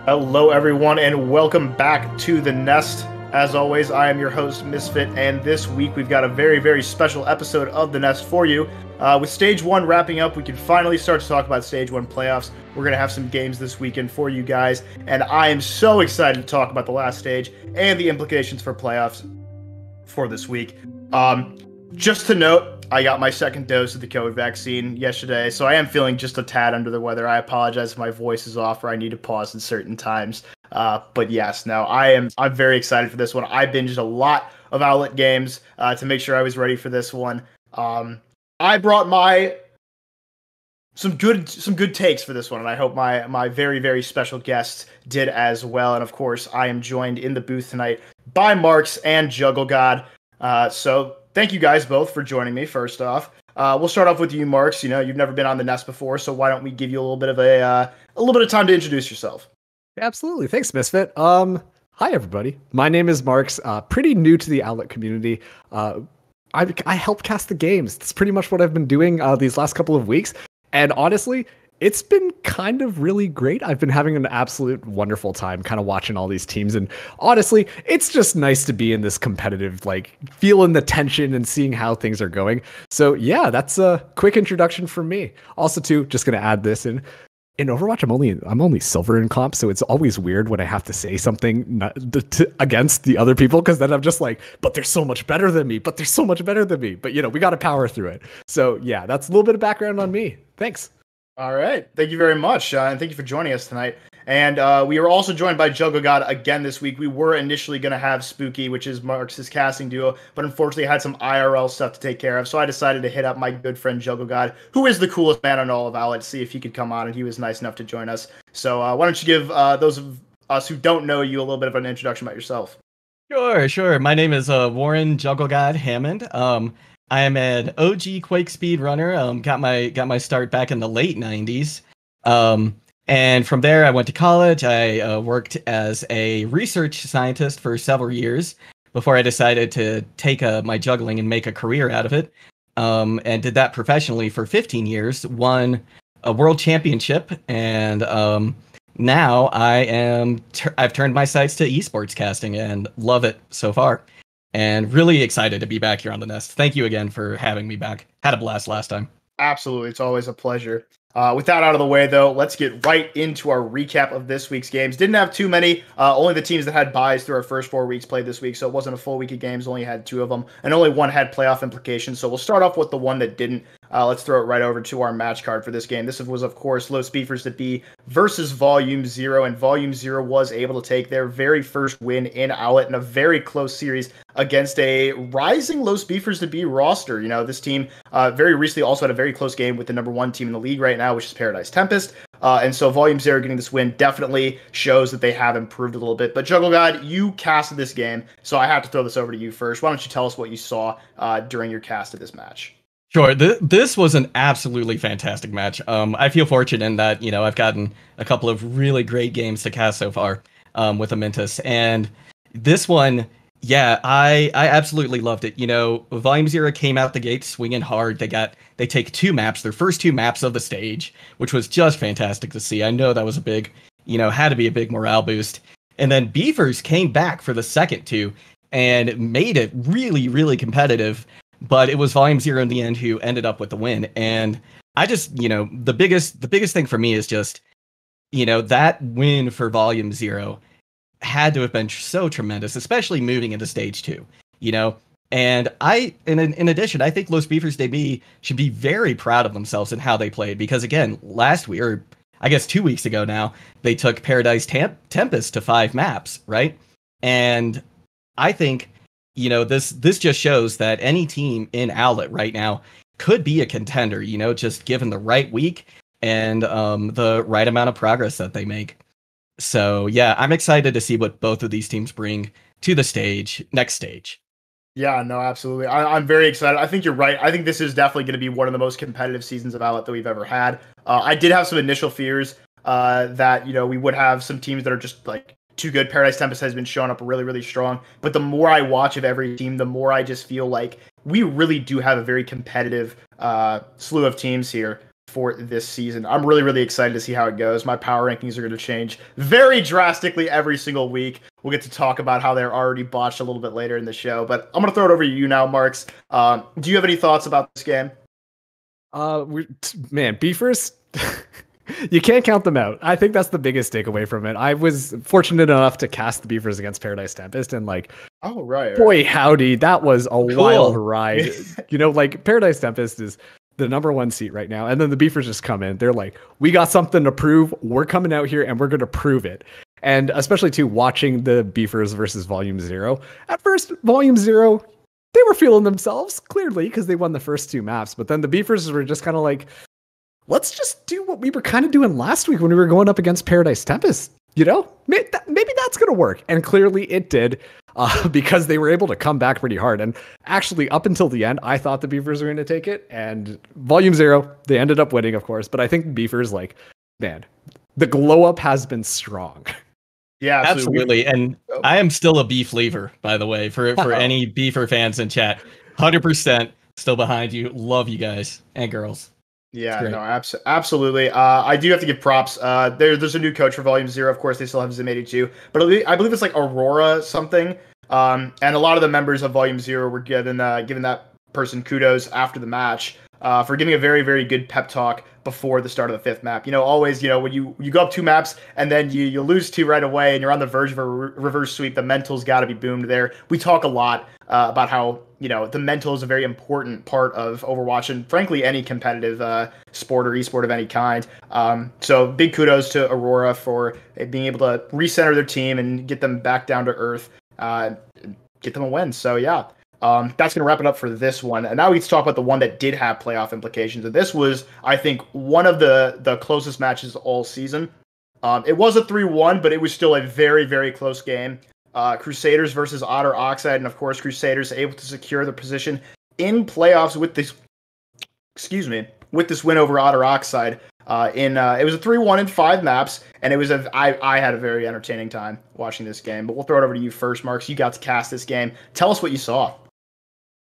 Hello, everyone, and welcome back to The Nest. As always, I am your host, Misfit, and this week we've got a very, very special episode of The Nest for you. With Stage 1 wrapping up, we can finally start to talk about Stage 1 playoffs. We're going to have some games this weekend for you guys, and I am so excited to talk about the last stage and the implications for playoffs for this week. Just to note, I got my second dose of the COVID vaccine yesterday, so I am feeling just a tad under the weather. I apologize if my voice is off or I need to pause at certain times. But yes, no, I'm very excited for this one. I binged a lot of Owlet games to make sure I was ready for this one. I brought some good takes for this one, and I hope my very, very special guests did as well. And of course, I am joined in the booth tonight by Marks and Juggle God. So thank you guys both for joining me. First off, we'll start off with you, Marks. You know, you've never been on the Nest before, so why don't we give you a little bit of time to introduce yourself? Absolutely. Thanks, Misfit. Hi, everybody. My name is Marks. Pretty new to the Owlet community. I help cast the games. That's pretty much what I've been doing these last couple of weeks. And honestly, it's been kind of really great. I've been having an absolute wonderful time kind of watching all these teams. And honestly, it's just nice to be in this competitive, like feeling the tension and seeing how things are going. So yeah, that's a quick introduction from me. Also too, just going to add this in Overwatch, I'm only silver in comp, so it's always weird when I have to say something against the other people, because then I'm just like, but they're so much better than me. But you know, we got to power through it. So yeah, that's a little bit of background on me. Thanks. All right, thank you very much, and thank you for joining us tonight. And we are also joined by Juggle God again this week. We were initially going to have Spooky, which is Marks' casting duo, but unfortunately had some IRL stuff to take care of, so I decided to hit up my good friend Juggle God, who is the coolest man on all of Owlet, to see if he could come on, and he was nice enough to join us. So why don't you give those of us who don't know you a little bit of an introduction about yourself? Sure. My name is Warren Juggle God Hammond. I am an OG Quake speed runner. Got my start back in the late 90s. And from there, I went to college. I worked as a research scientist for several years before I decided to take my juggling and make a career out of it. And did that professionally for 15 years. Won a world championship, and now I've turned my sights to esports casting and love it so far. And really excited to be back here on the Nest. Thank you again for having me back. Had a blast last time. Absolutely. It's always a pleasure. With that out of the way, though, let's get right into our recap of this week's games. Didn't have too many. Only the teams that had buys through our first 4 weeks played this week, so it wasn't a full week of games. Only had 2 of them, and only one had playoff implications. So we'll start off with the one that didn't. Let's throw it right over to our match card for this game. This was, of course, Low Speeders to be versus Volume 0, and Volume 0 was able to take their very first win in Owlet in a very close series against a rising Low Speeders to be roster. You know, this team very recently also had a very close game with the number 1 team in the league right now, which is Paradise Tempest. And so Volume 0 getting this win definitely shows that they have improved a little bit. But Juggle God, you casted this game, so I have to throw this over to you first. Why don't you tell us what you saw during your cast of this match? Sure. This was an absolutely fantastic match. I feel fortunate in that, you know, I've gotten a couple of really great games to cast so far with Amentus. And this one, yeah, I absolutely loved it. You know, Volume 0 came out the gate swinging hard. They take 2 maps, their first 2 maps of the stage, which was just fantastic to see. I know that was a big, you know, had to be a big morale boost. And then Beavers came back for the second 2 and made it really, really competitive. But it was Volume 0 in the end who ended up with the win. And I just, you know, the biggest thing for me is just, you know, that win for Volume 0 had to have been so tremendous, especially moving into Stage 2, you know. And in addition, I think Los Beavers DB should be very proud of themselves and how they played. Because again, last week, or I guess 2 weeks ago now, they took Paradise Tempest to 5 maps, right? And I think, you know, this just shows that any team in Owlet right now could be a contender, you know, just given the right week and the right amount of progress that they make. So, yeah, I'm excited to see what both of these teams bring to the next stage. Yeah, no, absolutely. I'm very excited. I think you're right. I think this is definitely going to be one of the most competitive seasons of Owlet that we've ever had. I did have some initial fears that, you know, we would have some teams that are just like too good. Paradise Tempest has been showing up really, really strong. But the more I watch of every team, the more I just feel like we really do have a very competitive slew of teams here. for this season. I'm really, really excited to see how it goes. My power rankings are going to change very drastically every single week. We'll get to talk about how they're already botched a little bit later in the show, but I'm going to throw it over to you now, Marks. Do you have any thoughts about this game? Man, beefers, you can't count them out. I think that's the biggest takeaway from it. I was fortunate enough to cast the beefers against Paradise Tempest, and like, oh right, boy howdy, that was a wild ride. Like Paradise Tempest is the number 1 seat right now, and then the beefers just come in. They're like, we got something to prove. We're coming out here and we're going to prove it. And especially too, watching the beefers versus Volume 0. At first, Volume 0, they were feeling themselves clearly because they won the first 2 maps, but then the beefers were just kind of like, let's just do what we were kind of doing last week when we were going up against Paradise Tempest. Maybe that's going to work. And clearly it did, because they were able to come back pretty hard. And actually, up until the end, I thought the beefers were going to take it. And Volume 0, they ended up winning, of course. But I think beefers, like, man, the glow up has been strong. Yeah, absolutely. And I am still a beef lever, by the way, for any beefer fans in chat. 100% still behind you. Love you guys and girls. Yeah, no, absolutely. I do have to give props. There's a new coach for Volume 0. Of course, they still have Zim82, but I believe it's like Aurora something. And a lot of the members of Volume 0 were given that person kudos after the match for giving a very, very good pep talk before the start of the 5th map. Always, when you go up 2 maps and then you lose 2 right away and you're on the verge of a reverse sweep, the mental's got to be boomed there. We talk a lot about how, the mental is a very important part of Overwatch and frankly any competitive sport or esport of any kind. So big kudos to Aurora for being able to recenter their team and get them back down to earth, get them a win. So yeah. That's going to wrap it up for this one. And now we get to talk about the one that did have playoff implications. And this was, I think, one of the closest matches all season. It was a 3-1, but it was still a very, very close game. Crusaders versus Otter Oxide. And, of course, Crusaders able to secure their position in playoffs with this win over Otter Oxide. It was a 3-1 in 5 maps, and it was I had a very entertaining time watching this game. But we'll throw it over to you first, Marks. You got to cast this game. Tell us what you saw.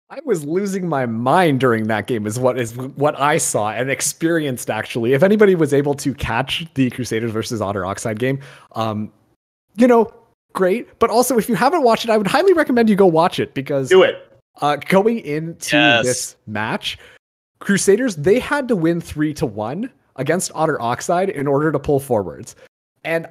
I was losing my mind during that game is what I saw and experienced, actually. If anybody was able to catch the Crusaders versus Otter Oxide game, great. But also, if you haven't watched it, I would highly recommend you go watch it because do it. Going into this match, Crusaders, they had to win 3-1 against Otter Oxide in order to pull forwards. And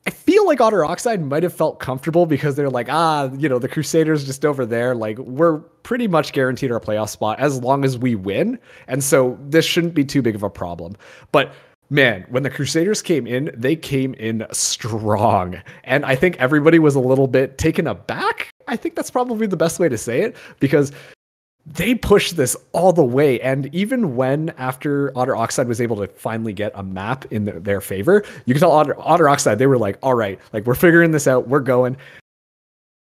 I feel like Otter Oxide might have felt comfortable because they're like, the Crusaders just over there, like we're pretty much guaranteed our playoff spot as long as we win. And so this shouldn't be too big of a problem. But man, when the Crusaders came in, they came in strong. And I think everybody was a little bit taken aback. I think that's probably the best way to say it because they pushed this all the way. And even when after Otter Oxide was able to finally get a map in their favor, you can tell Otter Oxide, they were like, all right, like we're figuring this out. We're going.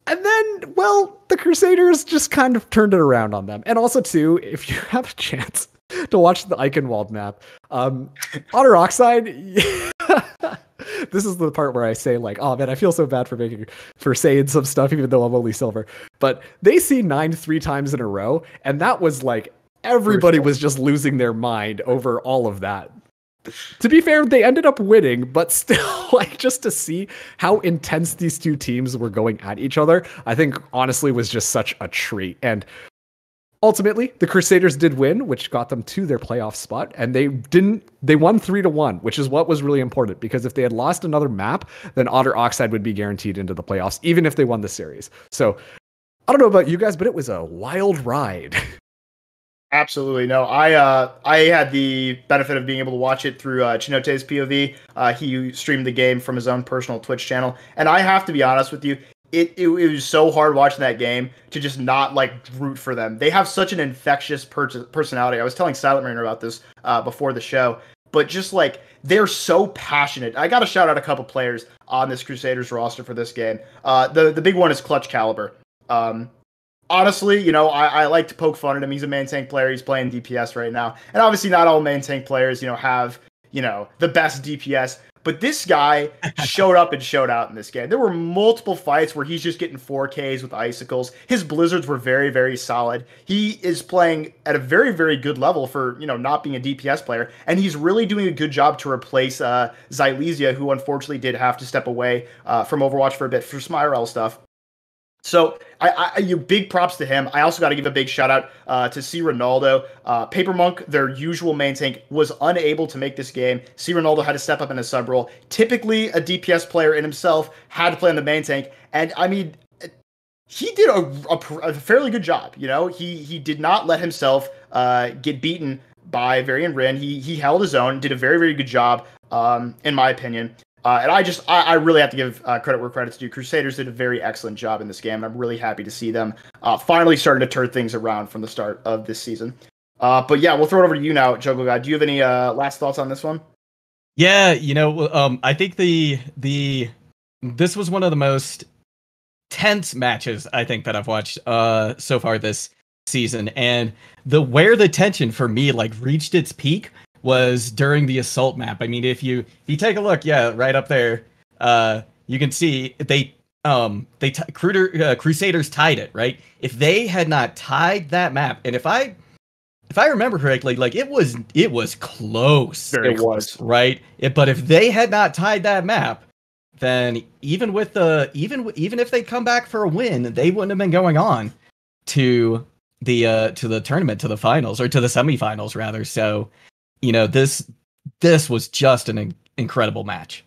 And then, well, the Crusaders just kind of turned it around on them. And also too, if you have a chance to watch the Eichenwald map, Otter Oxide, this is the part where I say like, oh man, I feel so bad for saying some stuff, even though I'm only silver. But they see 9 3 times in a row, and that was like everybody was just losing their mind over all of that. To be fair, they ended up winning, but still, like just to see how intense these two teams were going at each other, I think honestly was just such a treat. And ultimately, the Crusaders did win, which got them to their playoff spot, and they won 3-1, which is what was really important, because if they had lost another map, then Otter Oxide would be guaranteed into the playoffs, even if they won the series. So, I don't know about you guys, but it was a wild ride. Absolutely. No, I had the benefit of being able to watch it through Chinote's POV. He streamed the game from his own personal Twitch channel, and I have to be honest with you, it was so hard watching that game to just not like root for them. They have such an infectious personality. I was telling Silent Mariner about this before the show, but just like they're so passionate. I got to shout out a couple players on this Crusaders roster for this game. The big one is Clutch Caliber. Honestly, I like to poke fun at him. He's a main tank player. He's playing DPS right now, and obviously not all main tank players, have the best DPS. But this guy showed up and showed out in this game. There were multiple fights where he's just getting 4Ks with icicles. His blizzards were very, very solid. He is playing at a very, very good level for, not being a DPS player. And he's really doing a good job to replace Xylesia, who unfortunately did have to step away from Overwatch for a bit for some IRL stuff. So you big props to him. I also got to give a big shout out to C. Ronaldo. Paper Monk, their usual main tank, was unable to make this game. C. Ronaldo had to step up in a sub role. Typically, a DPS player in himself had to play on the main tank, and I mean, he did a fairly good job. He did not let himself get beaten by Varian Rin. He held his own, did a very, very good job, in my opinion. And I really have to give credit where credit's due. Crusaders did a very excellent job in this game, and I'm really happy to see them finally starting to turn things around from the start of this season. But yeah, we'll throw it over to you now, Jungle God. Do you have any last thoughts on this one? Yeah, I think this was one of the most tense matches I think that I've watched so far this season, and where the tension for me reached its peak was during the assault map. I mean, if you take a look, right up there, you can see Crusaders tied it, right? If they had not tied that map, and if I remember correctly, it was close. Very close, right? But if they had not tied that map, then even if they come back for a win, they wouldn't have been going on to the tournament, to the finals, or to the semifinals rather. So, this was just an incredible match.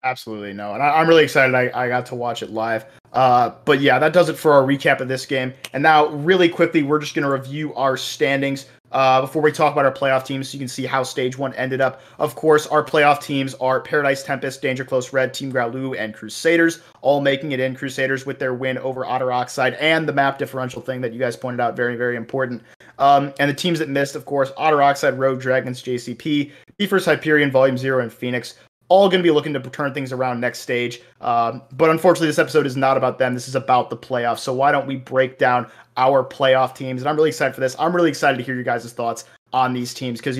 Absolutely, no. And I'm really excited I got to watch it live. But yeah, that does it for our recap of this game. And now, really quickly, we're just going to review our standings before we talk about our playoff teams so you can see how Stage 1 ended up. Of course, our playoff teams are Paradise Tempest, Danger Close Red, Team Growloo, and Crusaders, all making it in. Crusaders with their win over Otter Oxide and the map differential thing that you guys pointed out, very, very important. And the teams that missed, of course, Otter Oxide, Rogue Dragons, JCP, Beefers, Hyperion, Volume 0, and Phoenix. All going to be looking to turn things around next stage. But unfortunately, this episode is not about them. This is about the playoffs. So why don't we break down our playoff teams? And I'm really excited for this. I'm really excited to hear your guys' thoughts on these teams because,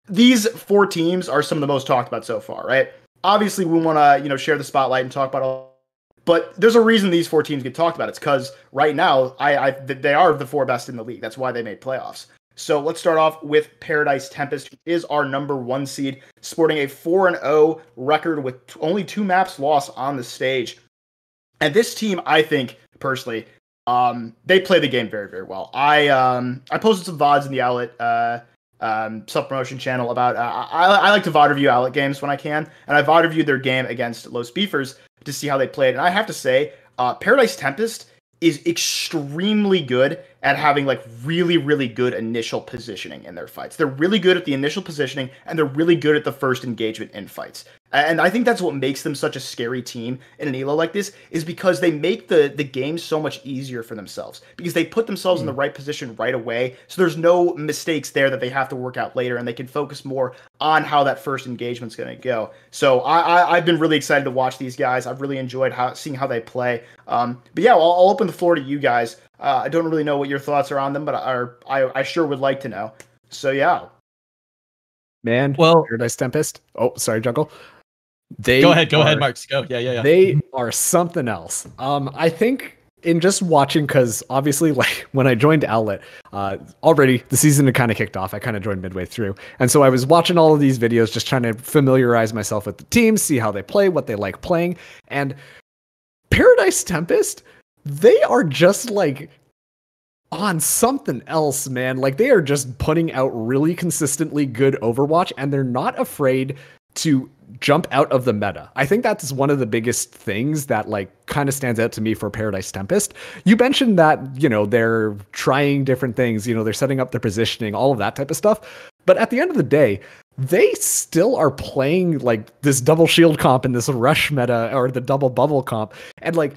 these 4 teams are some of the most talked about so far, right? Obviously, we want to, share the spotlight and talk about all. But there's a reason these 4 teams get talked about. It's because right now, they are the 4 best in the league. That's why they made playoffs. So let's start off with Paradise Tempest, who is our number 1 seed, sporting a 4-0 record with only 2 maps lost on the stage. And this team, I think, personally, they play the game very, very well. I posted some VODs in the Owlet self-promotion channel about, I like to VOD review Owlet games when I can, and I VOD reviewed their game against Los Beefers to see how they played. And I have to say, Paradise Tempest is extremely good at having really, really good initial positioning in their fights. They're really good at the initial positioning, and they're really good at the first engagement in fights. And I think that's what makes them such a scary team in an elo like this, is because they make the game so much easier for themselves, because they put themselves in the right position right away. So there's no mistakes there that they have to work out later, and they can focus more on how that first engagement's going to go. So I've been really excited to watch these guys. I've really enjoyed seeing how they play. But yeah, I'll open the floor to you guys. I don't really know what your thoughts are on them, but I sure would like to know. So yeah. Man, well, Paradise Tempest. Oh, sorry, Jungle. Go ahead, Marks. Go. Yeah. They are something else. I think in just watching, because obviously, when I joined Owlet, already the season had kind of kicked off. I kind of joined midway through, and so I was watching all of these videos, just trying to familiarize myself with the team, see how they play, what they like playing, and Paradise Tempest, they are just on something else, man. They are just putting out really consistently good Overwatch, and they're not afraid to jump out of the meta. I think that's one of the biggest things that kind of stands out to me for Paradise Tempest. You mentioned that, they're trying different things, they're setting up their positioning, all of that type of stuff. But at the end of the day, they still are playing this double shield comp and this rush meta, or the double bubble comp, and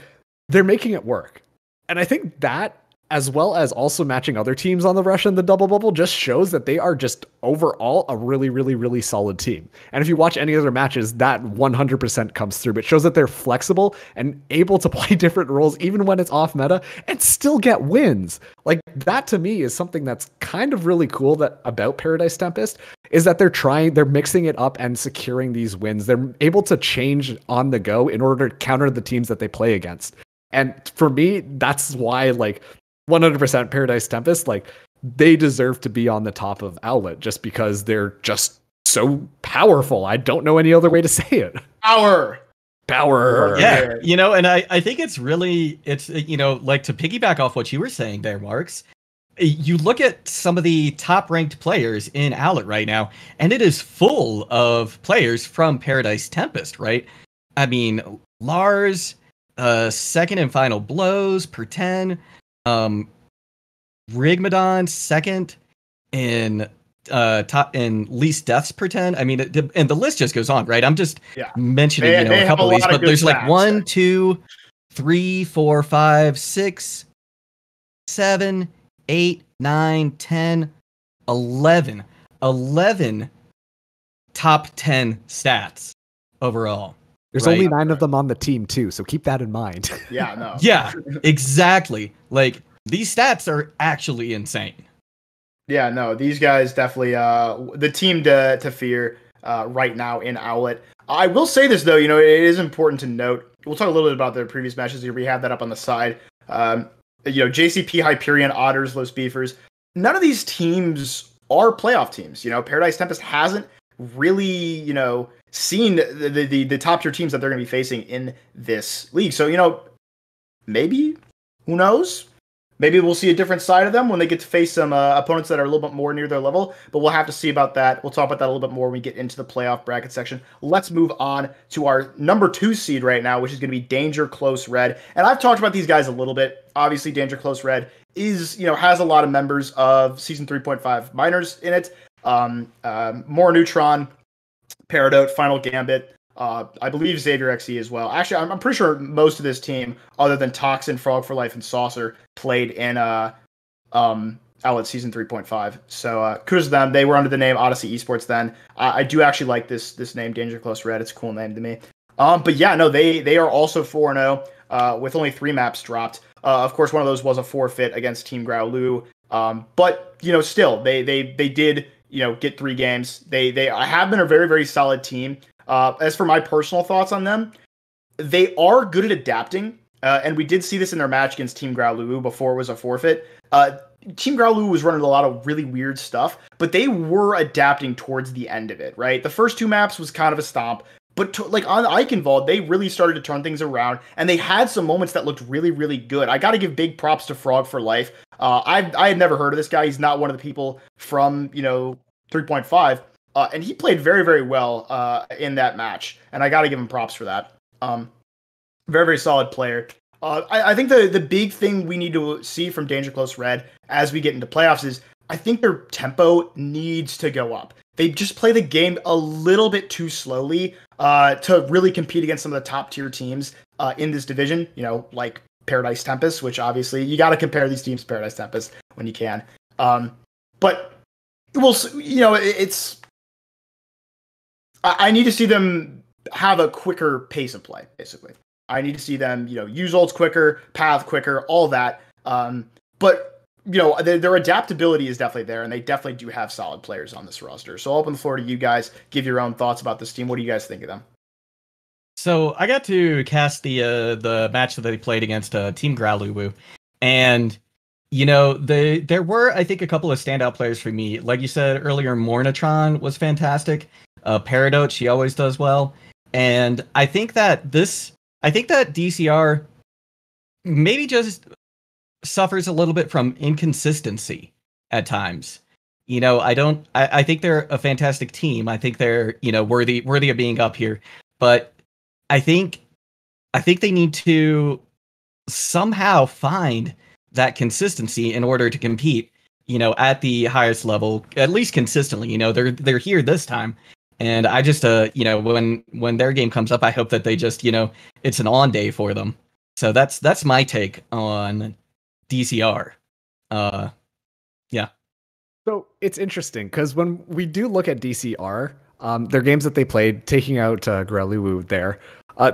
they're making it work. And I think that, as well as also matching other teams on the rush and the double bubble, just shows that they are just overall a really, really, really solid team. And if you watch any other matches, that 100% comes through. It shows that they're flexible and able to play different roles even when it's off meta and still get wins. That to me is something that's kind of really cool about Paradise Tempest. is that they're mixing it up and securing these wins. They're able to change on the go in order to counter the teams that they play against. And for me, that's why, like, 100% Paradise Tempest, like, they deserve to be on the top of Owlet just because they're just so powerful. I don't know any other way to say it. Power. Yeah, and I think it's like, to piggyback off what you were saying there, Marks, you look at some of the top ranked players in Owlet right now, and it is full of players from Paradise Tempest, right? I mean, Lars, second in final blows per 10, Rigmadon second in top in least deaths per 10. I mean, and the list just goes on, right? I'm just mentioning a couple of these, but there's like 1, 2, 3, 4, 5, 6, 7, 8, 9, 10, 11 top 10 stats overall. There's only 9 of them on the team too, so keep that in mind. Yeah, no. Yeah, exactly. Like, these stats are actually insane. Yeah, no, these guys definitely the team to fear right now in Owlet. I will say this though, it is important to note. We'll talk a little bit about their previous matches here. We have that up on the side. JCP, Hyperion, Otters, Los Beefers. None of these teams are playoff teams. Paradise Tempest hasn't really, seen the top tier teams that they're going to be facing in this league. So, maybe, who knows? Maybe we'll see a different side of them when they get to face some opponents that are a little bit more near their level, but we'll have to see about that. We'll talk about that a little bit more when we get into the playoff bracket section. Let's move on to our number 2 seed right now, which is going to be Danger Close Red. And I've talked about these guys a little bit. Obviously, Danger Close Red has a lot of members of Season 3.5 minors in it. More Neutron, Paradote, Final Gambit, I believe Xavier XE as well. Actually, I'm pretty sure most of this team, other than Toxin, Frog for Life, and Saucer, played in Owlet Season 3.5. So kudos to them. They were under the name Odyssey Esports then. I do actually like this name, Danger Close Red. It's a cool name to me. But yeah, no, they are also 4-0 with only 3 maps dropped. Of course, one of those was a forfeit against Team Graolu. But still, they did get 3 games. They have been a very, very solid team. As for my personal thoughts on them, they are good at adapting, and we did see this in their match against Team Graolu before it was a forfeit. Team Graolu was running a lot of really weird stuff, but they were adapting towards the end of it, right? The first 2 maps was kind of a stomp, but on Eichenwald, they really started to turn things around, and they had some moments that looked really, really good. I got to give big props to Frog for Life. I had never heard of this guy. He's not one of the people from 3.5. And he played very, very well in that match, and I got to give him props for that. Very, very solid player. I think the big thing we need to see from Danger Close Red as we get into playoffs is I think their tempo needs to go up. They just play the game a little bit too slowly to really compete against some of the top tier teams in this division, like Paradise Tempest, which obviously you got to compare these teams to Paradise Tempest when you can. But it's... I need to see them have a quicker pace of play, basically. I need to see them, use ults quicker, path quicker, all that. But, their adaptability is definitely there, and they definitely do have solid players on this roster. So I'll open the floor to you guys. Give your own thoughts about this team. What do you guys think of them? So I got to cast the match that they played against Team Graolu, and there were, I think, a couple of standout players for me. Like you said earlier, Mornatron was fantastic. Paradote, she always does well. And I think that DCR maybe just suffers a little bit from inconsistency at times. I think they're a fantastic team. I think they're, worthy of being up here. But I think they need to somehow find that consistency in order to compete, at the highest level, at least consistently. They're here this time. And I just, when their game comes up, I hope that they just, it's an on day for them. So that's my take on DCR. Yeah. So it's interesting because when we do look at DCR, their games that they played, taking out Graolu there,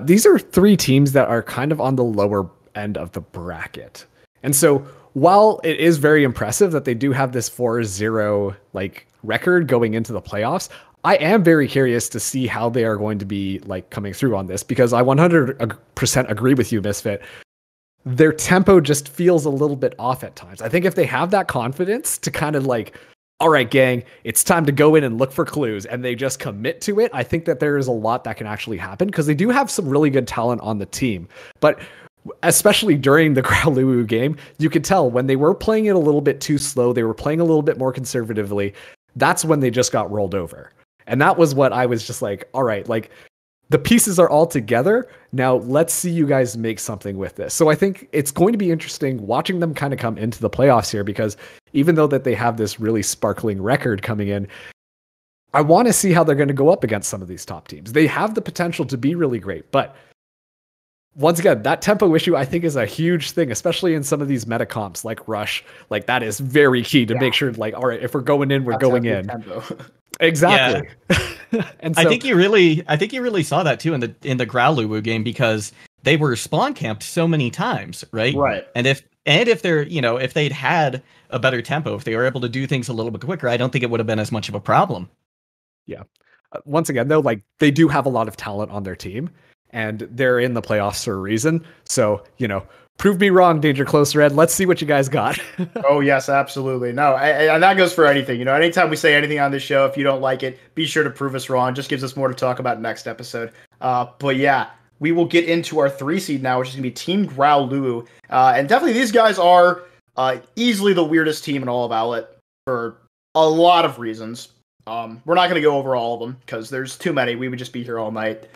these are 3 teams that are kind of on the lower end of the bracket. And so while it is very impressive that they do have this 4-0 like record going into the playoffs, I am very curious to see how they are going to be like coming through on this, because I 100% agree with you, Misfit. Their tempo just feels a little bit off at times. I think if they have that confidence to kind of like, all right, gang, it's time to go in and look for clues, and they just commit to it, I think that there is a lot that can actually happen, because they do have some really good talent on the team. But especially during the Growlithe game, you could tell when they were playing it a little bit too slow, they were playing a little bit more conservatively, that's when they just got rolled over. And that was what I was just like, all right, like the pieces are all together. Now let's see you guys make something with this. So I think it's going to be interesting watching them kind of come into the playoffs here, because even though that they have this really sparkling record coming in, I want to see how they're going to go up against some of these top teams. They have the potential to be really great, but once again, that tempo issue I think is a huge thing, especially in some of these meta comps like Rush. Like that is very key to make sure, like, all right, if we're going in, we're going in. Exactly. Yeah. And so, I think you really saw that too in the Growlithe game, because they were spawn camped so many times, right? Right. And if they're, if they'd had a better tempo, if they were able to do things a little bit quicker, I don't think it would have been as much of a problem. Yeah. Once again, though, like they do have a lot of talent on their team, and they're in the playoffs for a reason. So, prove me wrong, Danger Close Red. Let's see what you guys got. Oh, yes, absolutely. No, and that goes for anything. Anytime we say anything on this show, if you don't like it, be sure to prove us wrong. Just gives us more to talk about next episode. But yeah, we will get into our 3 seed now, which is going to be Team Growlithe. And definitely these guys are easily the weirdest team in all of Owlet for a lot of reasons. We're not going to go over all of them because there's too many. We would just be here all night.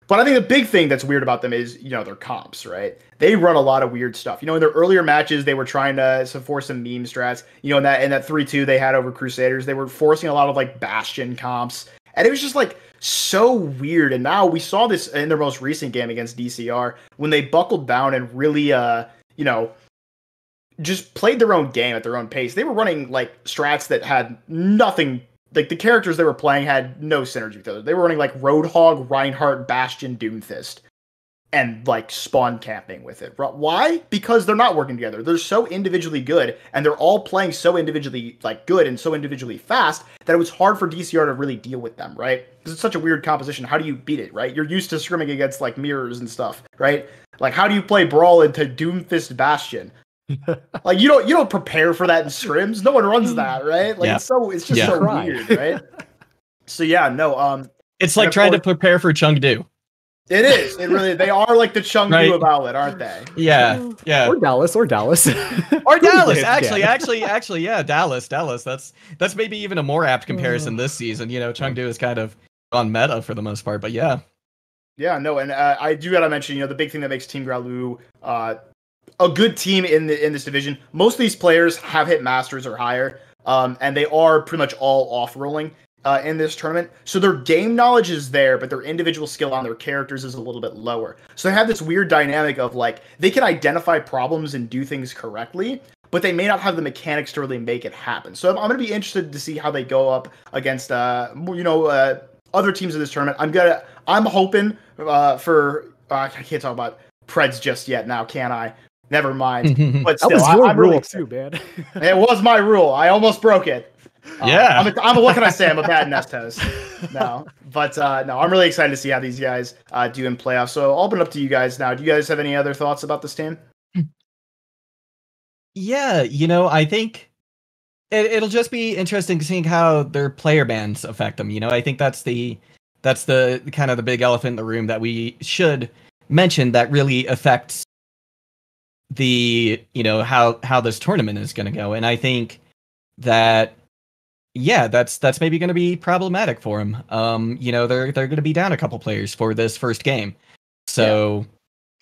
But I think the big thing that's weird about them is, their comps, right? They run a lot of weird stuff. In their earlier matches, they were trying to force some meme strats. In that 3-2 they had over Crusaders, they were forcing a lot of like Bastion comps. And it was just like so weird. And now we saw this in their most recent game against DCR when they buckled down and really, just played their own game at their own pace. They were running like strats that had nothing. Like, the characters they were playing had no synergy with others. They were running, like, Roadhog, Reinhardt, Bastion, Doomfist, and, like, spawn camping with it. Why? Because they're not working together. They're so individually good, and they're all playing so individually, like, good and so individually fast that it was hard for DCR to really deal with them, right? Because it's such a weird composition. How do you beat it, right? You're used to scrimming against, like, mirrors and stuff, right? Like, how do you play Brawl into Doomfist Bastion? Like you don't prepare for that in scrims. No one runs that, right? Like it's just so weird, right? So yeah, no. It's like trying to prepare for Chengdu. It is. It really. They are like the Chengdu of Owlet, aren't they? Yeah, yeah. Or Dallas. Or Dallas. Actually, yeah, Dallas. That's maybe even a more apt comparison this season. Chengdu is kind of on meta for the most part, but yeah. Yeah, no, and I do gotta mention, the big thing that makes Team Growlithe a good team in this division. Most of these players have hit Masters or higher, and they are pretty much all off-rolling in this tournament. So their game knowledge is there, but their individual skill on their characters is a little bit lower. So they have this weird dynamic of, like, they can identify problems and do things correctly, but they may not have the mechanics to really make it happen. So I'm going to be interested to see how they go up against, other teams in this tournament. I'm hoping for, I can't talk about Preds just yet now, can I? Never mind. But still, that was your I'm rule really too, man. It was my rule. I almost broke it. Yeah. What can I say? I'm a bad nest host. No, but no, I'm really excited to see how these guys do in playoffs. So I'll open it up to you guys now. Do you guys have any other thoughts about this team? Yeah, I think it'll just be interesting seeing how their player bans affect them. I think that's the kind of the big elephant in the room that we should mention that really affects the how this tournament is going to go. And I think that that's maybe going to be problematic for him. They're going to be down a couple players for this first game, so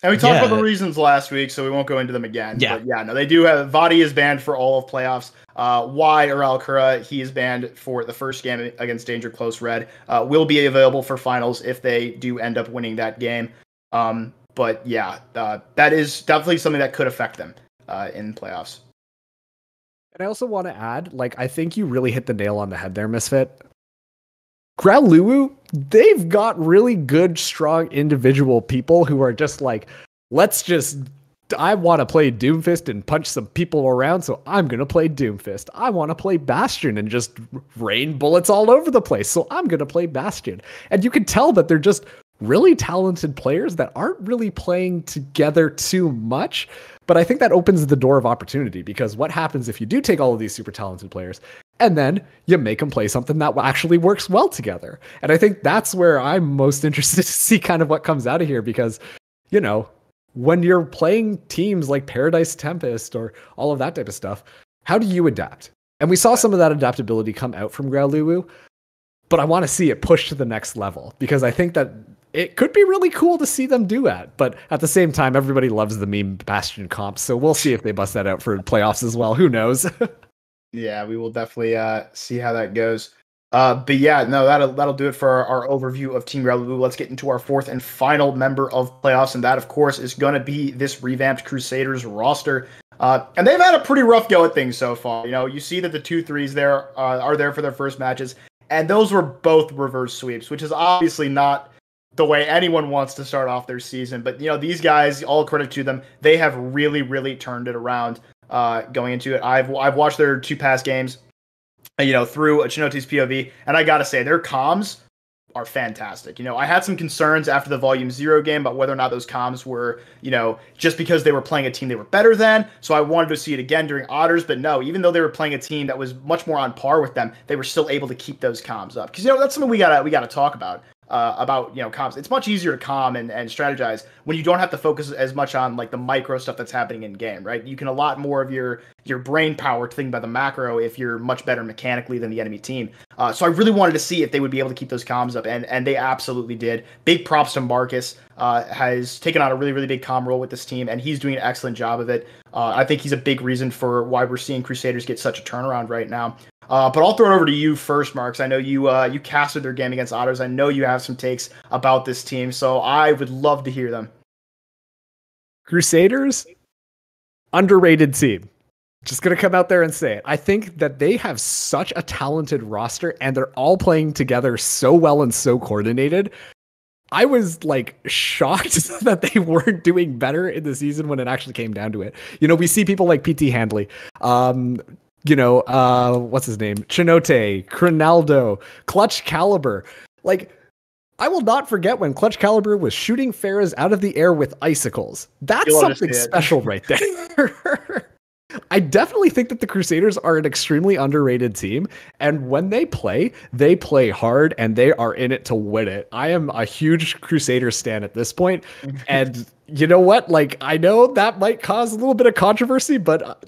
and we talked about the reasons last week, so we won't go into them again. But no, they do have Vadi is banned for all of playoffs. Y or Alcura, he is banned for the first game against Danger Close Red, will be available for finals if they do end up winning that game. But yeah, that is definitely something that could affect them in playoffs. And I also want to add, I think you really hit the nail on the head there, Misfit. Growlithe, they've got really good, strong individual people who are just like, let's just I want to play Doomfist and punch some people around, so I'm going to play Doomfist. I want to play Bastion and just rain bullets all over the place, so I'm going to play Bastion. And you can tell that they're just really talented players that aren't really playing together too much. But I think that opens the door of opportunity, because what happens if you do take all of these super talented players and then you make them play something that actually works well together? And I think that's where I'm most interested to see kind of what comes out of here, because, you know, when you're playing teams like Paradise Tempest or all of that type of stuff, how do you adapt? And we saw some of that adaptability come out from Graluwu, but I want to see it pushed to the next level, because I think that it could be really cool to see them do that. But at the same time, everybody loves the meme Bastion comps, so we'll see if they bust that out for playoffs as well. Who knows? Yeah, we will definitely see how that goes. But yeah, no, that'll do it for our overview of Team Graluwu. Let's get into our fourth and final member of playoffs, and that, of course, is going to be this revamped Crusaders roster. And they've had a pretty rough go at things so far. You know, you see that the 2-3s there are there for their first matches, and those were both reverse sweeps, which is obviously not the way anyone wants to start off their season. But, you know, these guys, all credit to them, they have really, really turned it around going into it. I've watched their 2 past games, you know, through Chinote's POV, and I gotta say, their comms are fantastic. You know, I had some concerns after the Volume 0 game about whether or not those comms were, you know, just because they were playing a team they were better than, so I wanted to see it again during Otters, but no, even though they were playing a team that was much more on par with them, they were still able to keep those comms up. Because, you know, that's something we gotta talk about, you know, comms. It's much easier to calm and strategize when you don't have to focus as much on, like, the micro stuff that's happening in game, right? You can allot more of your brain power to think about the macro if you're much better mechanically than the enemy team. So I really wanted to see if they would be able to keep those comms up, and they absolutely did. Big props to Marcus, has taken on a really, really big comm role with this team, and he's doing an excellent job of it. I think he's a big reason for why we're seeing Crusaders get such a turnaround right now. But I'll throw it over to you first, Marks. I know you casted their game against Otters. I know you have some takes about this team, so I would love to hear them. Crusaders, underrated team. Just going to come out there and say it. I think that they have such a talented roster, and they're all playing together so well and so coordinated. I was, like, shocked that they weren't doing better in the season when it actually came down to it. You know, we see people like PT Handley, you know, what's his name? Chinote, Cronaldo, Clutch Caliber. Like, I will not forget when Clutch Caliber was shooting Pharahs out of the air with icicles. That's something special right there. I definitely think that the Crusaders are an extremely underrated team, and when they play hard, and they are in it to win it. I am a huge Crusader stan at this point, and you know what? Like, I know that might cause a little bit of controversy, but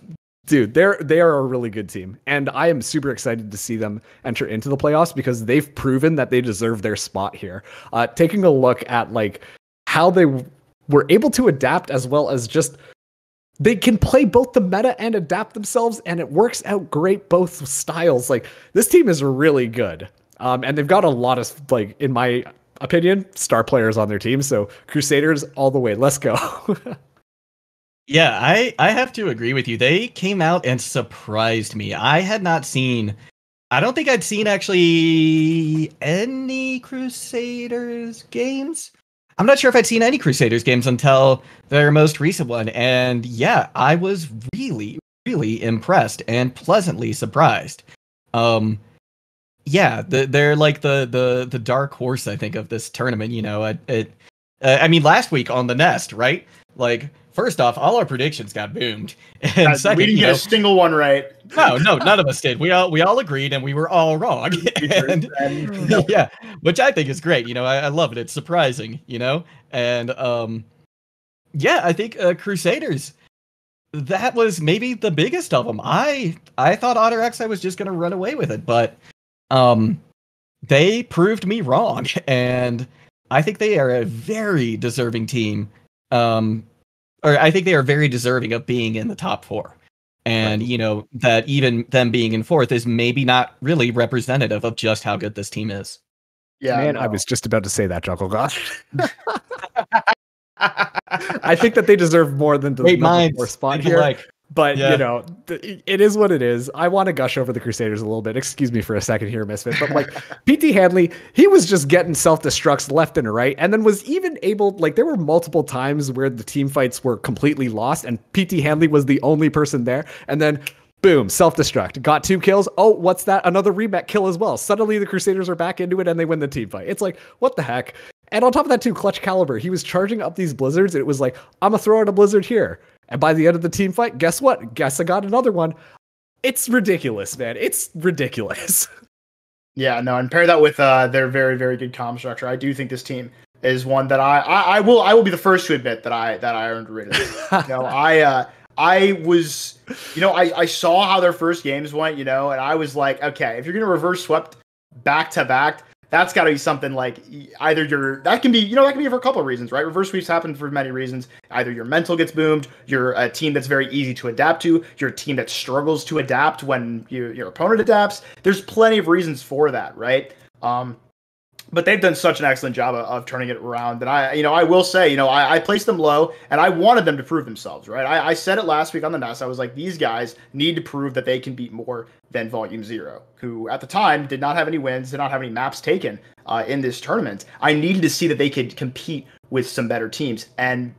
dude, they are a really good team, and I am super excited to see them enter into the playoffs, because they've proven that they deserve their spot here. Taking a look at, like, how they were able to adapt, as well as just they can play both the meta and adapt themselves, and it works out great both styles. Like, this team is really good, and they've got a lot of, like, in my opinion, star players on their team. So Crusaders all the way. Let's go. Yeah, I have to agree with you. They came out and surprised me. I don't think I'd seen actually any Crusaders games. I'm not sure if I'd seen any Crusaders games until their most recent one. And yeah, I was really, really impressed and pleasantly surprised. Yeah, they're like the dark horse, I think, of this tournament. You know, I mean, last week on the Nest, right? Like, first off, all our predictions got boomed, and second, we didn't get a single one right. No, none of us did. We all agreed, and we were all wrong. And, yeah, which I think is great. You know, I love it. It's surprising. You know, and yeah, I think Crusaders. That was maybe the biggest of them. I thought Otter Oxide was just going to run away with it, but they proved me wrong, and I think they are a very deserving team. Or I think they are very deserving of being in the top 4. And, you know, that even them being in 4th is maybe not really representative of just how good this team is. Yeah, man, I was just about to say that, Jungle God. I think that they deserve more than the great minds spot here. But, Yeah. you know, it is what it is. I want to gush over the Crusaders a little bit. Excuse me for a second here, Misfit. But, like, PT Hanley, he was just getting self-destructs left and right, and then was even able, like, there were multiple times where the team fights were completely lost, and PT Hanley was the only person there, and then, boom, self-destruct. Got 2 kills. Oh, what's that? Another rematch kill as well. Suddenly, the Crusaders are back into it, and they win the team fight. It's like, what the heck? And on top of that, too, Clutch Caliber, he was charging up these blizzards, and it was like, I'm going to throw out a blizzard here. And by the end of the team fight, guess what? Guess I got another one. It's ridiculous, man. It's ridiculous. Yeah, no, and pair that with their very, very good comm structure. I do think this team is one that I will be the first to admit that I underrated. I was, I saw how their first games went, and I was like, okay, if you're gonna reverse swept back to back, that's got to be something like either that can be for a couple of reasons, right? Reverse sweeps happen for many reasons. Either your mental gets boomed, you're a team that's very easy to adapt to, you're a team that struggles to adapt when your opponent adapts. There's plenty of reasons for that, right? But they've done such an excellent job of turning it around. And I will say, I placed them low, and I wanted them to prove themselves, right? I said it last week on the Nest. I was like, these guys need to prove that they can beat more than Volume Zero, who at the time did not have any wins, did not have any maps taken in this tournament. I needed to see that they could compete with some better teams, and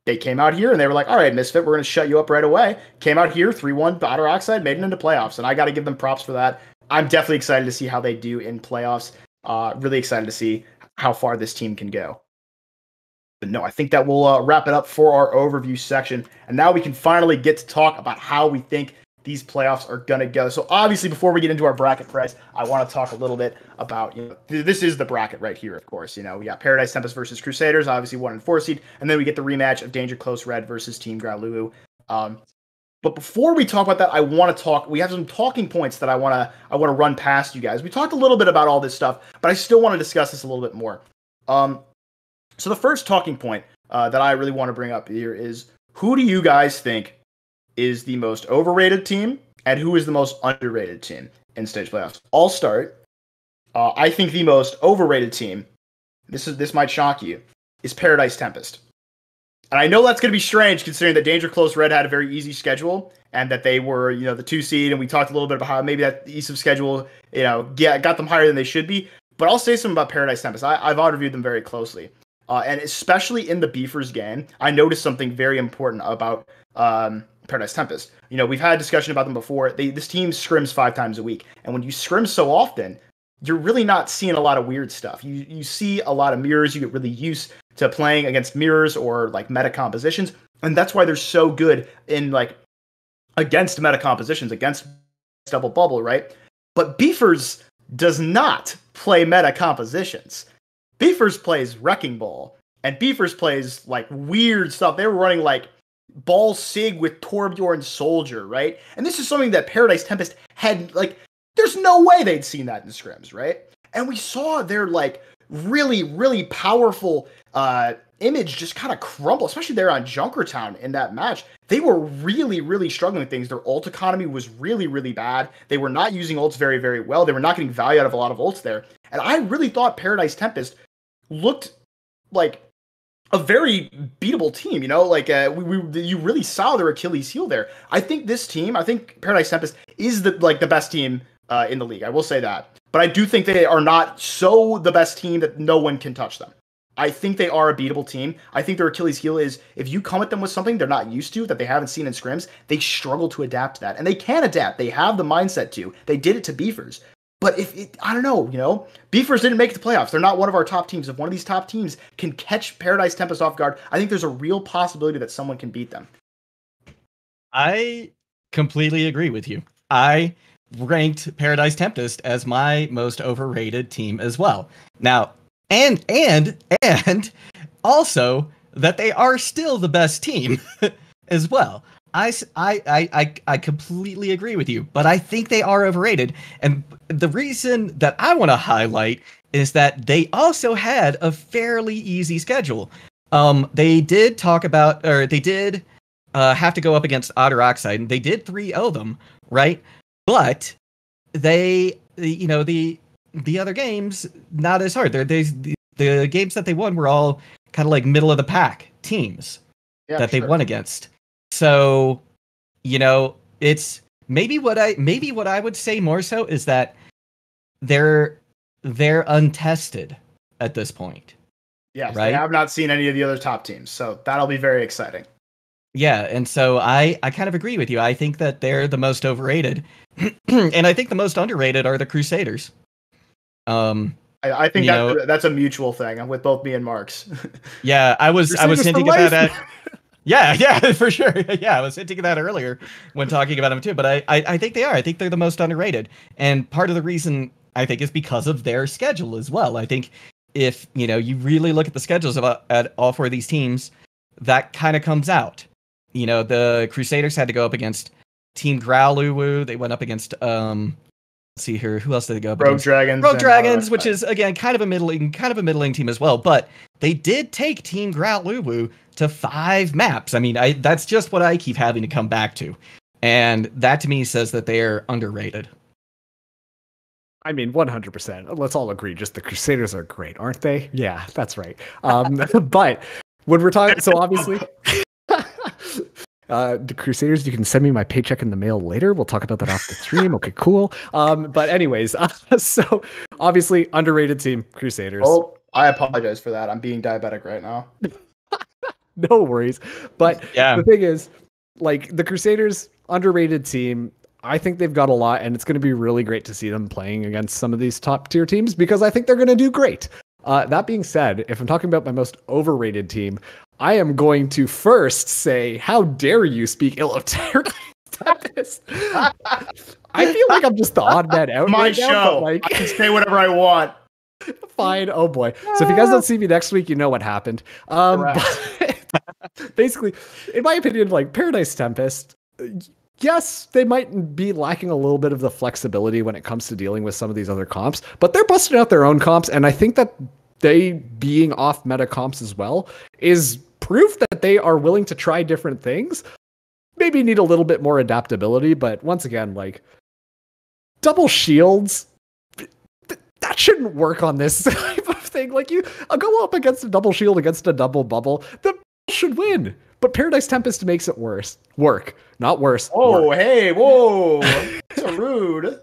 they came out here and they were like, all right, Misfit, we're going to shut you up right away. Came out here, 3-1 Otter Oxide, made it into playoffs, and I got to give them props for that. I'm definitely excited to see how they do in playoffs. Really excited to see how far this team can go. But no, I think that will wrap it up for our overview section. And now we can finally get to talk about how we think these playoffs are going to go. So obviously, before we get into our bracket price, I want to talk a little bit about, this is the bracket right here, of course. We got Paradise Tempest versus Crusaders, obviously 1 and 4 seed. And then we get the rematch of Danger Close Red versus Team Growlulu. But before we talk about that, we have some talking points that I want to run past you guys. We talked a little bit about all this stuff, but I still want to discuss this a little bit more. So the first talking point that I really want to bring up here is, who do you guys think is the most overrated team and who is the most underrated team in stage playoffs? I'll start. I think the most overrated team, this might shock you, is Paradise Tempest. And I know that's going to be strange considering that Danger Close Red had a very easy schedule and that they were, the 2 seed, and we talked a little bit about how maybe that ease of schedule, got them higher than they should be. But I'll say something about Paradise Tempest. I've reviewed them very closely. And especially in the Beefers game, I noticed something very important about Paradise Tempest. We've had a discussion about them before. This team scrims 5 times a week. And when you scrim so often, you're really not seeing a lot of weird stuff. You see a lot of mirrors. You get really used to playing against mirrors or like meta compositions. And that's why they're so good in against meta compositions, against double bubble, right? But Beefers does not play meta compositions. Beefers plays Wrecking Ball, and Beefers plays weird stuff. They were running Ball Sig with Torbjorn Soldier, right? And this is something that Paradise Tempest had there's no way they'd seen that in scrims, right? And we saw their really, really powerful image just kind of crumble, especially there on Junkertown in that match. They were really, really struggling with things. Their ult economy was really, really bad. They were not using ults very, very well. They were not getting value out of a lot of ults there. And I really thought Paradise Tempest looked like a very beatable team, you really saw their Achilles heel there. I think Paradise Tempest is the best team in the league. I will say that. But I do think they are not so the best team that no one can touch them. I think they are a beatable team. I think their Achilles heel is if you come at them with something they're not used to, that they haven't seen in scrims, they struggle to adapt to that. And they can adapt. They have the mindset to. They did it to Beefers. But I don't know, Beefers didn't make it to playoffs. They're not one of our top teams. If one of these top teams can catch Paradise Tempest off guard, I think there's a real possibility that someone can beat them. I completely agree with you. I ranked Paradise Tempest as my most overrated team as well. Now, and also that they are still the best team as well. I completely agree with you, but I think they are overrated. And the reason that I want to highlight is that they also had a fairly easy schedule. They did have to go up against Otter Oxide, and they did 3-0 them, right? But the other games, not as hard. The games that they won were all kind of middle of the pack teams that they won against. So, it's maybe what I would say more so is that they're untested at this point. Yes, right? They have not seen any of the other top teams, so that'll be very exciting. Yeah, and so I kind of agree with you. I think that they're the most overrated, and I think the most underrated are the Crusaders. I think that's a mutual thing with both me and Marks. Yeah, I was hinting at that. Yeah, for sure. Yeah, I was hinting at that earlier when talking about them too. But I think they are. I think they're the most underrated, and part of the reason I think is because of their schedule as well. I think if you really look at the schedules at all four of these teams, that kind of comes out. The Crusaders had to go up against Team Growloo. They went up against let's see here, who else did they go up against? Rogue Dragons, which is again kind of a middling team as well. But they did take Team Growloo to 5 maps. I mean, that's just what I keep having to come back to, and that to me says that they are underrated. I mean, 100%. Let's all agree. Just the Crusaders are great, aren't they? Yeah, that's right. But when we're talking, so obviously. The Crusaders, you can send me my paycheck in the mail later. We'll talk about that off the stream. Okay, cool. But anyways, so obviously underrated team, Crusaders. Oh, I apologize for that. I'm being diabetic right now. No worries. But yeah. The thing is, like, the Crusaders, underrated team. I think they've got a lot, and it's going to be really great to see them playing against some of these top tier teams because I think they're going to do great. That being said, if I'm talking about my most overrated team, I am going to first say, how dare you speak ill of Tempest? I feel like I'm just the odd man out. My right show. Now, but like, I can say whatever I want. Fine. Oh boy. So if you guys don't see me next week, you know what happened. But basically, in my opinion, like Paradise Tempest, yes, they might be lacking a little bit of the flexibility when it comes to dealing with some of these other comps, but they're busting out their own comps, and I think that they being off meta comps as well is proof that they are willing to try different things. Maybe need a little bit more adaptability, but once again, like double shields, that shouldn't work on this type of thing. Like I'll go up against a double shield against a double bubble, the should win. But Paradise Tempest makes it work, not worse. Oh, work. Hey, whoa, so rude.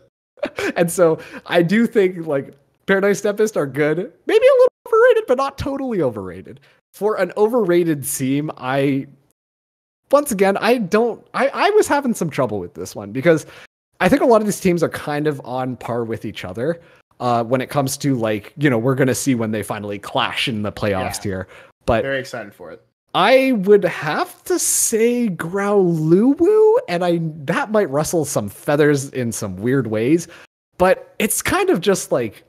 And so I do think like Paradise Tempest are good, maybe a little overrated, but not totally overrated. For an overrated team, I was having some trouble with this one because I think a lot of these teams are kind of on par with each other when it comes to like, we're going to see when they finally clash in the playoffs here. But very excited for it. I would have to say Growloo, and that might rustle some feathers in some weird ways, but it's kind of just like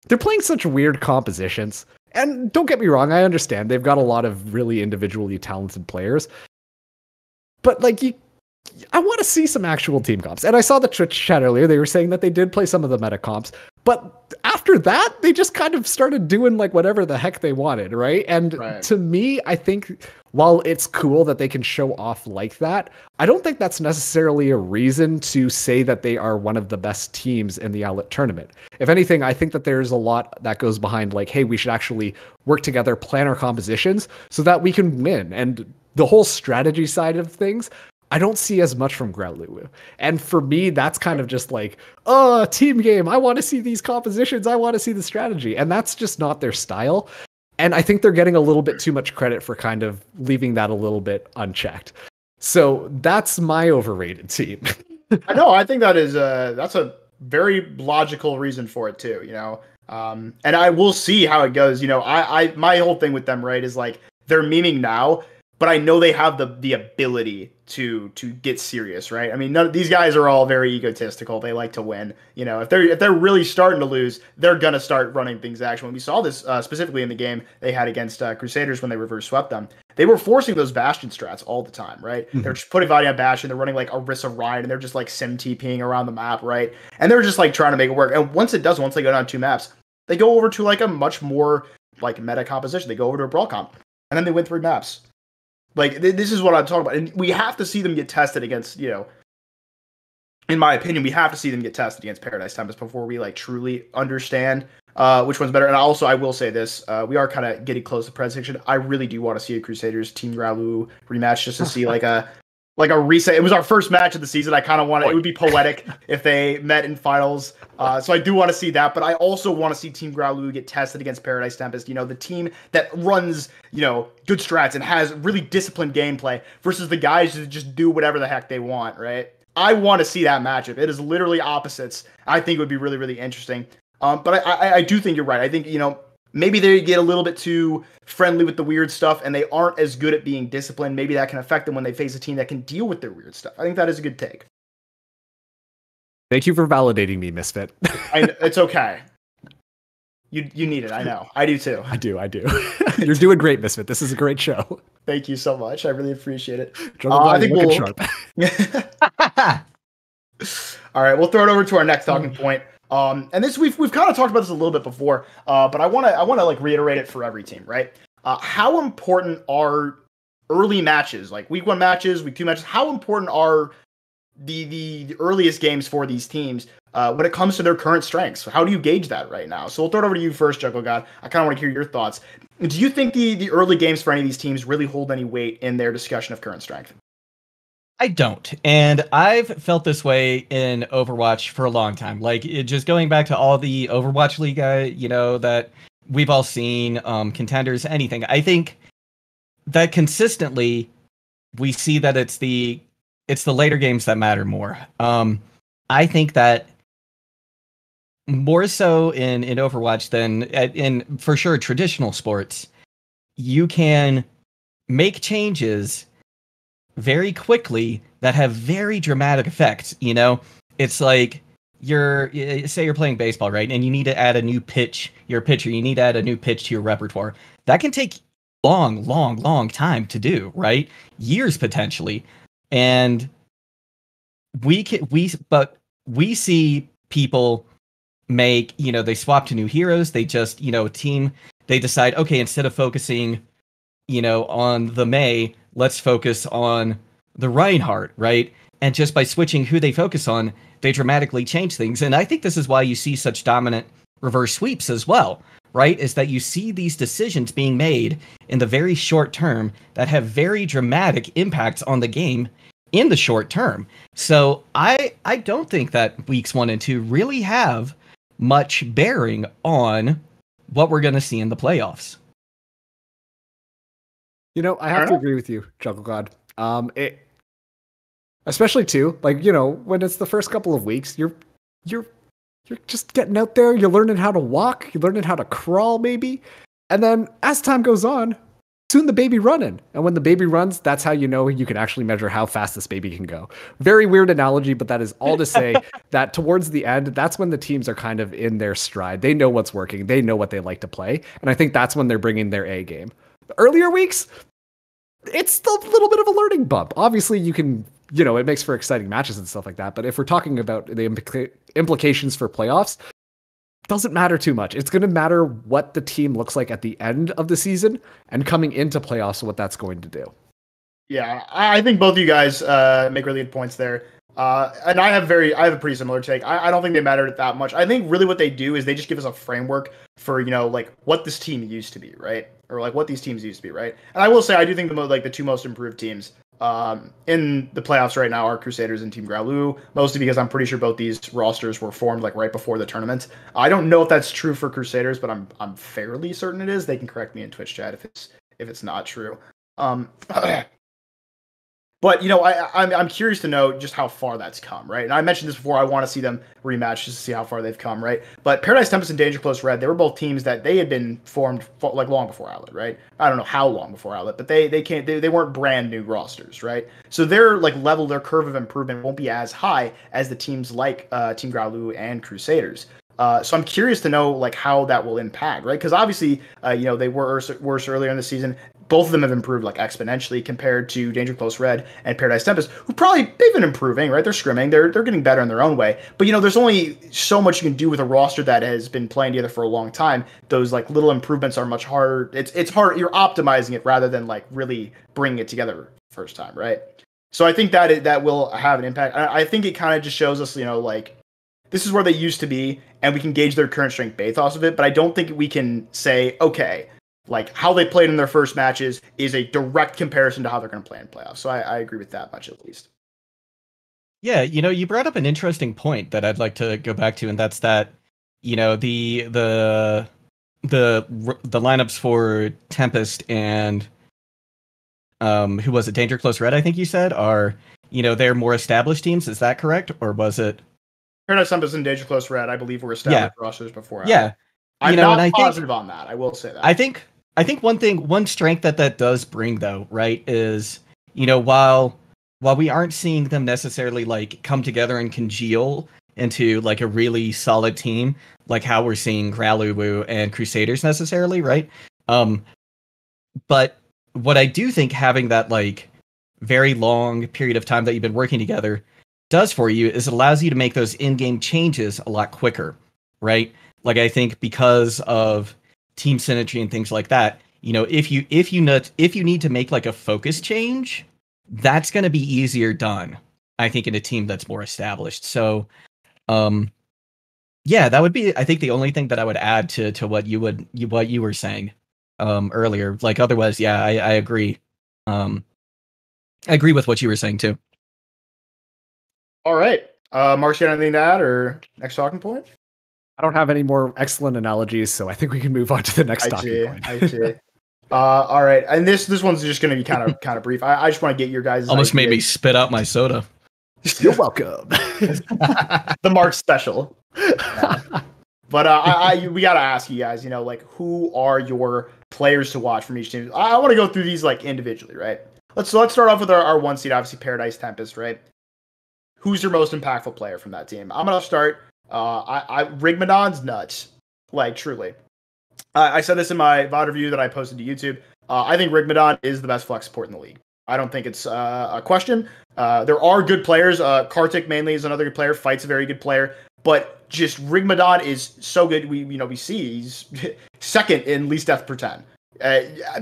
they're playing such weird compositions. And don't get me wrong, I understand they've got a lot of really individually talented players, but like I want to see some actual team comps. And I saw the Twitch chat earlier; they were saying that they did play some of the meta comps, but after that, they just kind of started doing like whatever the heck they wanted, right? And to me, I think while it's cool that they can show off like that, I don't think that's necessarily a reason to say that they are one of the best teams in the Owlet tournament. If anything, I think that there's a lot that goes behind like, hey, we should actually work together, plan our compositions so that we can win. And the whole strategy side of things, I don't see as much from Growloo. And for me, that's kind of just like, team game. I want to see these compositions. I want to see the strategy. And that's just not their style. And I think they're getting a little bit too much credit for kind of leaving that a little bit unchecked. So that's my overrated team. I know. I think that's a very logical reason for it too, and I will see how it goes. My whole thing with them, right, is like they're memeing now, but I know they have the ability to get serious, right? I mean, these guys are all very egotistical. They like to win. If they're really starting to lose, they're gonna start running things action. When we saw this specifically in the game they had against Crusaders when they reverse swept them, they were forcing those Bastion strats all the time, right? Mm-hmm. They're just putting Vadi on Bastion. They're running like Orisa Ryan, and they're just like sim TPing around the map, right? And they're just like trying to make it work. And once they go down 2 maps, they go over to like a much more like meta composition. They go over to a brawl comp, and then they win 3 maps. Like, this is what I'm talking about. And we have to see them get tested against, in my opinion, we have to see them get tested against Paradise Tempest before we, like, truly understand which one's better. And also, I will say this. We are kind of getting close to prediction. I really do want to see a Crusaders Team Growloo rematch just to see, like, a like a reset. It was our first match of the season. I kind of want it would be poetic if they met in finals. So I do want to see that, but I also want to see Team Growloo get tested against Paradise Tempest. You know, the team that runs, you know, good strats and has really disciplined gameplay versus the guys that just do whatever the heck they want, right? I want to see that matchup. It is literally opposites. I think it would be really, really interesting. But I do think you're right. I think, you know, maybe they get a little bit too friendly with the weird stuff and they aren't as good at being disciplined. Maybe that can affect them when they face a team that can deal with their weird stuff. I think that is a good take. Thank you for validating me, Misfit. It's okay. You need it. I know. I do too. I do. You're doing great, Misfit. This is a great show. Thank you so much. I really appreciate it. I think we'll sharp. All right, we'll throw it over to our next talking point. And this we've kind of talked about this a little bit before, but I want to like reiterate it for every team, right? How important are early matches, like week 1 matches, week 2 matches? How important are the earliest games for these teams when it comes to their current strengths? How do you gauge that right now? So we'll throw it over to you first, Jungle God. I kind of want to hear your thoughts. Do you think the early games for any of these teams really hold any weight in their discussion of current strength? I don't. And I've felt this way in Overwatch for a long time. Like, just going back to all the Overwatch League, you know, that we've all seen, contenders, anything. I think that consistently we see that it's the later games that matter more. I think that more so in Overwatch than in, for sure, traditional sports, you can make changes very quickly that have very dramatic effects. You know, it's like say you're playing baseball, right? And you need to add a new pitch. You're a pitcher. You need to add a new pitch to your repertoire. That can take long time to do, right? Years potentially. And we see people make, you know, they swap to new heroes. They just, you know, they decide, okay, instead of focusing, you know, on the Mei, let's focus on the Reinhardt, right? And just by switching who they focus on, they dramatically change things. And I think this is why you see such dominant reverse sweeps as well, right? Is that you see these decisions being made in the very short term that have very dramatic impacts on the game in the short term. So I don't think that weeks 1 and 2 really have much bearing on what we're going to see in the playoffs. You know, I have to agree with you, Jungle God. Especially too, like, you know, when it's the first couple of weeks, you're just getting out there, you're learning how to walk, you're learning how to crawl maybe. And then as time goes on, soon the baby running. And when the baby runs, that's how you know you can actually measure how fast this baby can go. Very weird analogy, but that is all to say that towards the end, that's when the teams are kind of in their stride. They know what's working. They know what they like to play. And I think that's when they're bringing their A game. The earlier weeks, it's a little bit of a learning bump. Obviously, you can, you know, it makes for exciting matches and stuff like that. But if we're talking about the implications for playoffs, doesn't matter too much. It's going to matter what the team looks like at the end of the season and coming into playoffs, what that's going to do. Yeah, I think both of you guys make really good points there. And I have a pretty similar take. I don't think they matter that much. I think really what they do is they just give us a framework for, you know, like what this team used to be, right? Or like what these teams used to be, right? And I will say I do think the two most improved teams in the playoffs right now are Crusaders and Team Growloo, mostly because I'm pretty sure both these rosters were formed like right before the tournament. I don't know if that's true for Crusaders, but I'm fairly certain it is. They can correct me in Twitch chat if it's not true. But, you know, I'm curious to know just how far that's come, right? And I mentioned this before. I want to see them rematch just to see how far they've come, right? But Paradise Tempest and Danger Close Red, they were both teams that they had been formed like long before Owlet, right? I don't know how long before Owlet, but they weren't brand new rosters, right? So their their curve of improvement won't be as high as the teams like Team Growloo and Crusaders. So I'm curious to know like how that will impact, right? Because obviously, you know, they were worse earlier in the season. Both of them have improved like exponentially compared to Danger Close Red and Paradise Tempest, who they've been improving, right? They're scrimming, they're getting better in their own way. But you know, there's only so much you can do with a roster that has been playing together for a long time. Those like little improvements are much harder. It's hard. You're optimizing it rather than like really bringing it together first time, right? So I think that will have an impact. I think it kind of just shows us, you know, like this is where they used to be, and we can gauge their current strength based off of it. But I don't think we can say, okay, like how they played in their first matches is a direct comparison to how they're going to play in playoffs. So I agree with that much at least. Yeah, you brought up an interesting point that I'd like to go back to, and that's that, the lineups for Tempest and who was it? Danger Close Red, I think you said, are, they're more established teams. Is that correct, or was it? Paradise Tempest and Danger Close Red, I believe, were established rosters before. Yeah, I'm not positive on that. I will say that. I think one strength that does bring, though, right, is, while we aren't seeing them necessarily like come together and congeal into like a really solid team, like how we're seeing Graluwu and Crusaders necessarily, right? But what I do think having that like very long period of time that you've been working together does for you is it allows you to make those in-game changes a lot quicker, right? Like I think because of team synergy and things like that, if you need to make like a focus change, that's going to be easier done, I think, in a team that's more established. So, that would be, I think, the only thing that I would add to what you were saying earlier. Like otherwise, I agree. I agree with what you were saying too. All right, Mark, you got anything to add or next talking point? I don't have any more excellent analogies, so I think we can move on to the next talking point. I see. All right, and this one's just going to be kind of brief. I just want to get your guys' almost made me spit out my soda. You're welcome. The Mark special. But we got to ask you guys, like who are your players to watch from each team? I want to go through these like individually, right? Let's start off with our one seed, obviously Paradise Tempest, right? Who's your most impactful player from that team? I'm gonna start. Rigmadon's nuts, like truly. I said this in my VOD review that I posted to YouTube. I think Rigmadon is the best flex support in the league. I don't think it's a question. There are good players. Kartik mainly is another good player. Fight's a very good player. But just Rigmadon is so good. We see he's second in least death per 10.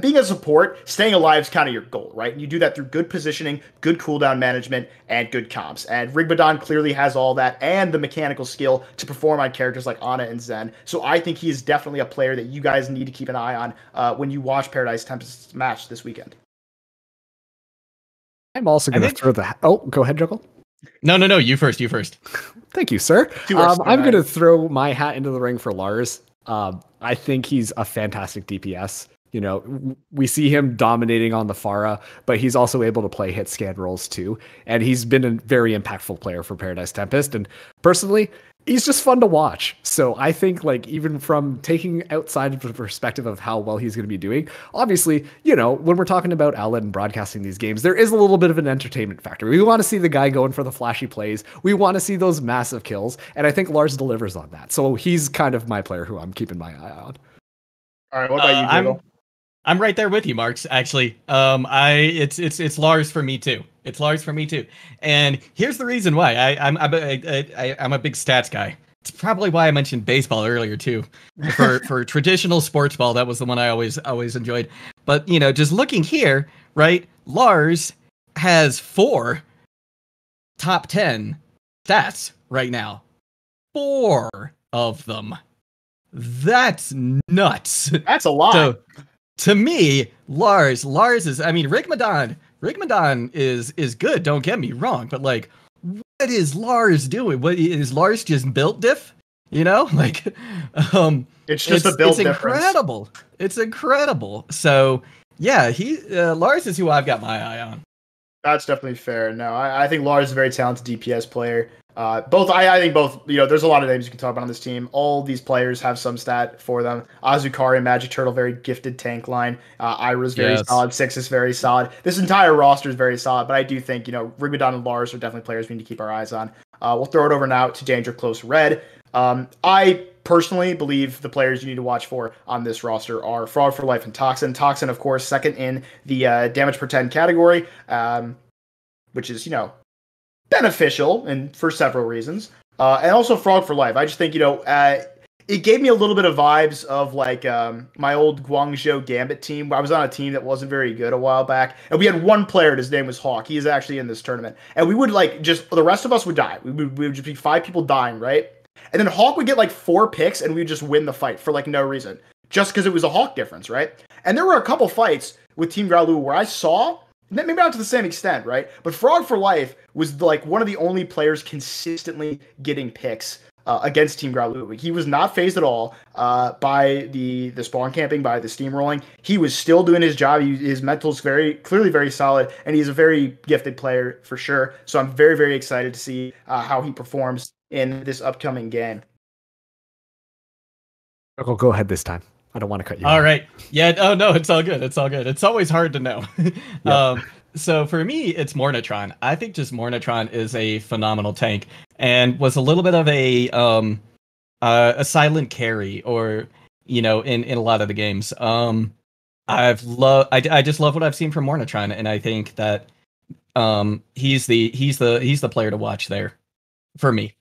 Being a support, staying alive is kind of your goal, right? And you do that through good positioning, good cooldown management, and good comps. And Rigmadon clearly has all that and the mechanical skill to perform on characters like Ana and Zen. So I think he is definitely a player that you guys need to keep an eye on when you watch Paradise Tempest's match this weekend. I'm also going to throw the... Oh, go ahead, Juggle. No, you first. Thank you, sir. I'm going to throw my hat into the ring for Lars. I think he's a fantastic DPS. We see him dominating on the Pharah, but he's also able to play hit scan roles too. And he's been a very impactful player for Paradise Tempest. And personally, he's just fun to watch. So I think like even from taking outside of the perspective of how well he's going to be doing, obviously, when we're talking about Owlet and broadcasting these games, there is a little bit of an entertainment factor. We want to see the guy going for the flashy plays. We want to see those massive kills. And I think Lars delivers on that. So he's kind of my player who I'm keeping my eye on. All right. What about you, Jiggle? I'm right there with you, Marks. Actually, it's Lars for me too. It's Lars for me too. And here's the reason why. I'm a big stats guy. It's probably why I mentioned baseball earlier too. For traditional sports ball, that was the one I always enjoyed. But just looking here, right? Lars has 4 top 10 stats right now. 4 of them. That's nuts. That's a lot. So, to me, Lars is, Rigmadon is good, don't get me wrong, but like, what is Lars doing? What is Lars just built diff? It's just a build difference. Incredible. It's incredible. So yeah, Lars is who I've got my eye on. That's definitely fair. No, I think Lars is a very talented DPS player. I think both, there's a lot of names you can talk about on this team. All these players have some stat for them. Azukari, Magic Turtle, very gifted tank line. Ira's very solid. Six is very solid. This entire roster is very solid, but I do think, Rigmadon and Lars are definitely players we need to keep our eyes on. We'll throw it over now to Danger Close Red. I personally believe the players you need to watch for on this roster are Fraud for Life and Toxin. Toxin, of course, second in the damage per 10 category, which is, beneficial and for several reasons. And also Frog for Life. I just think, it gave me a little bit of vibes of like my old Guangzhou Gambit team. I was on a team that wasn't very good a while back, and we had one player, his name was Hawk. He is actually in this tournament. And we would the rest of us would die. We would just be 5 people dying, right? And then Hawk would get 4 picks, and we would just win the fight for no reason. just because it was a Hawk difference, right? And there were a couple fights with Team Gralu where I saw, maybe not to the same extent, right? But Frog for Life was like one of the only players consistently getting picks against Team Gralu. He was not phased at all by the spawn camping, by the steamrolling. He was still doing his job. His mental's clearly very solid, and he's a very gifted player for sure. So I'm very, very excited to see how he performs in this upcoming game. Go ahead this time. I don't want to cut you All off. right. Yeah. Oh, no, it's all good. It's all good. It's always hard to know. Yep. So for me, it's Mornitron. I think just Mornitron is a phenomenal tank and was a little bit of a silent carry, or, you know, in a lot of the games. I just love what I've seen from Mornitron, and I think that he's the player to watch there for me.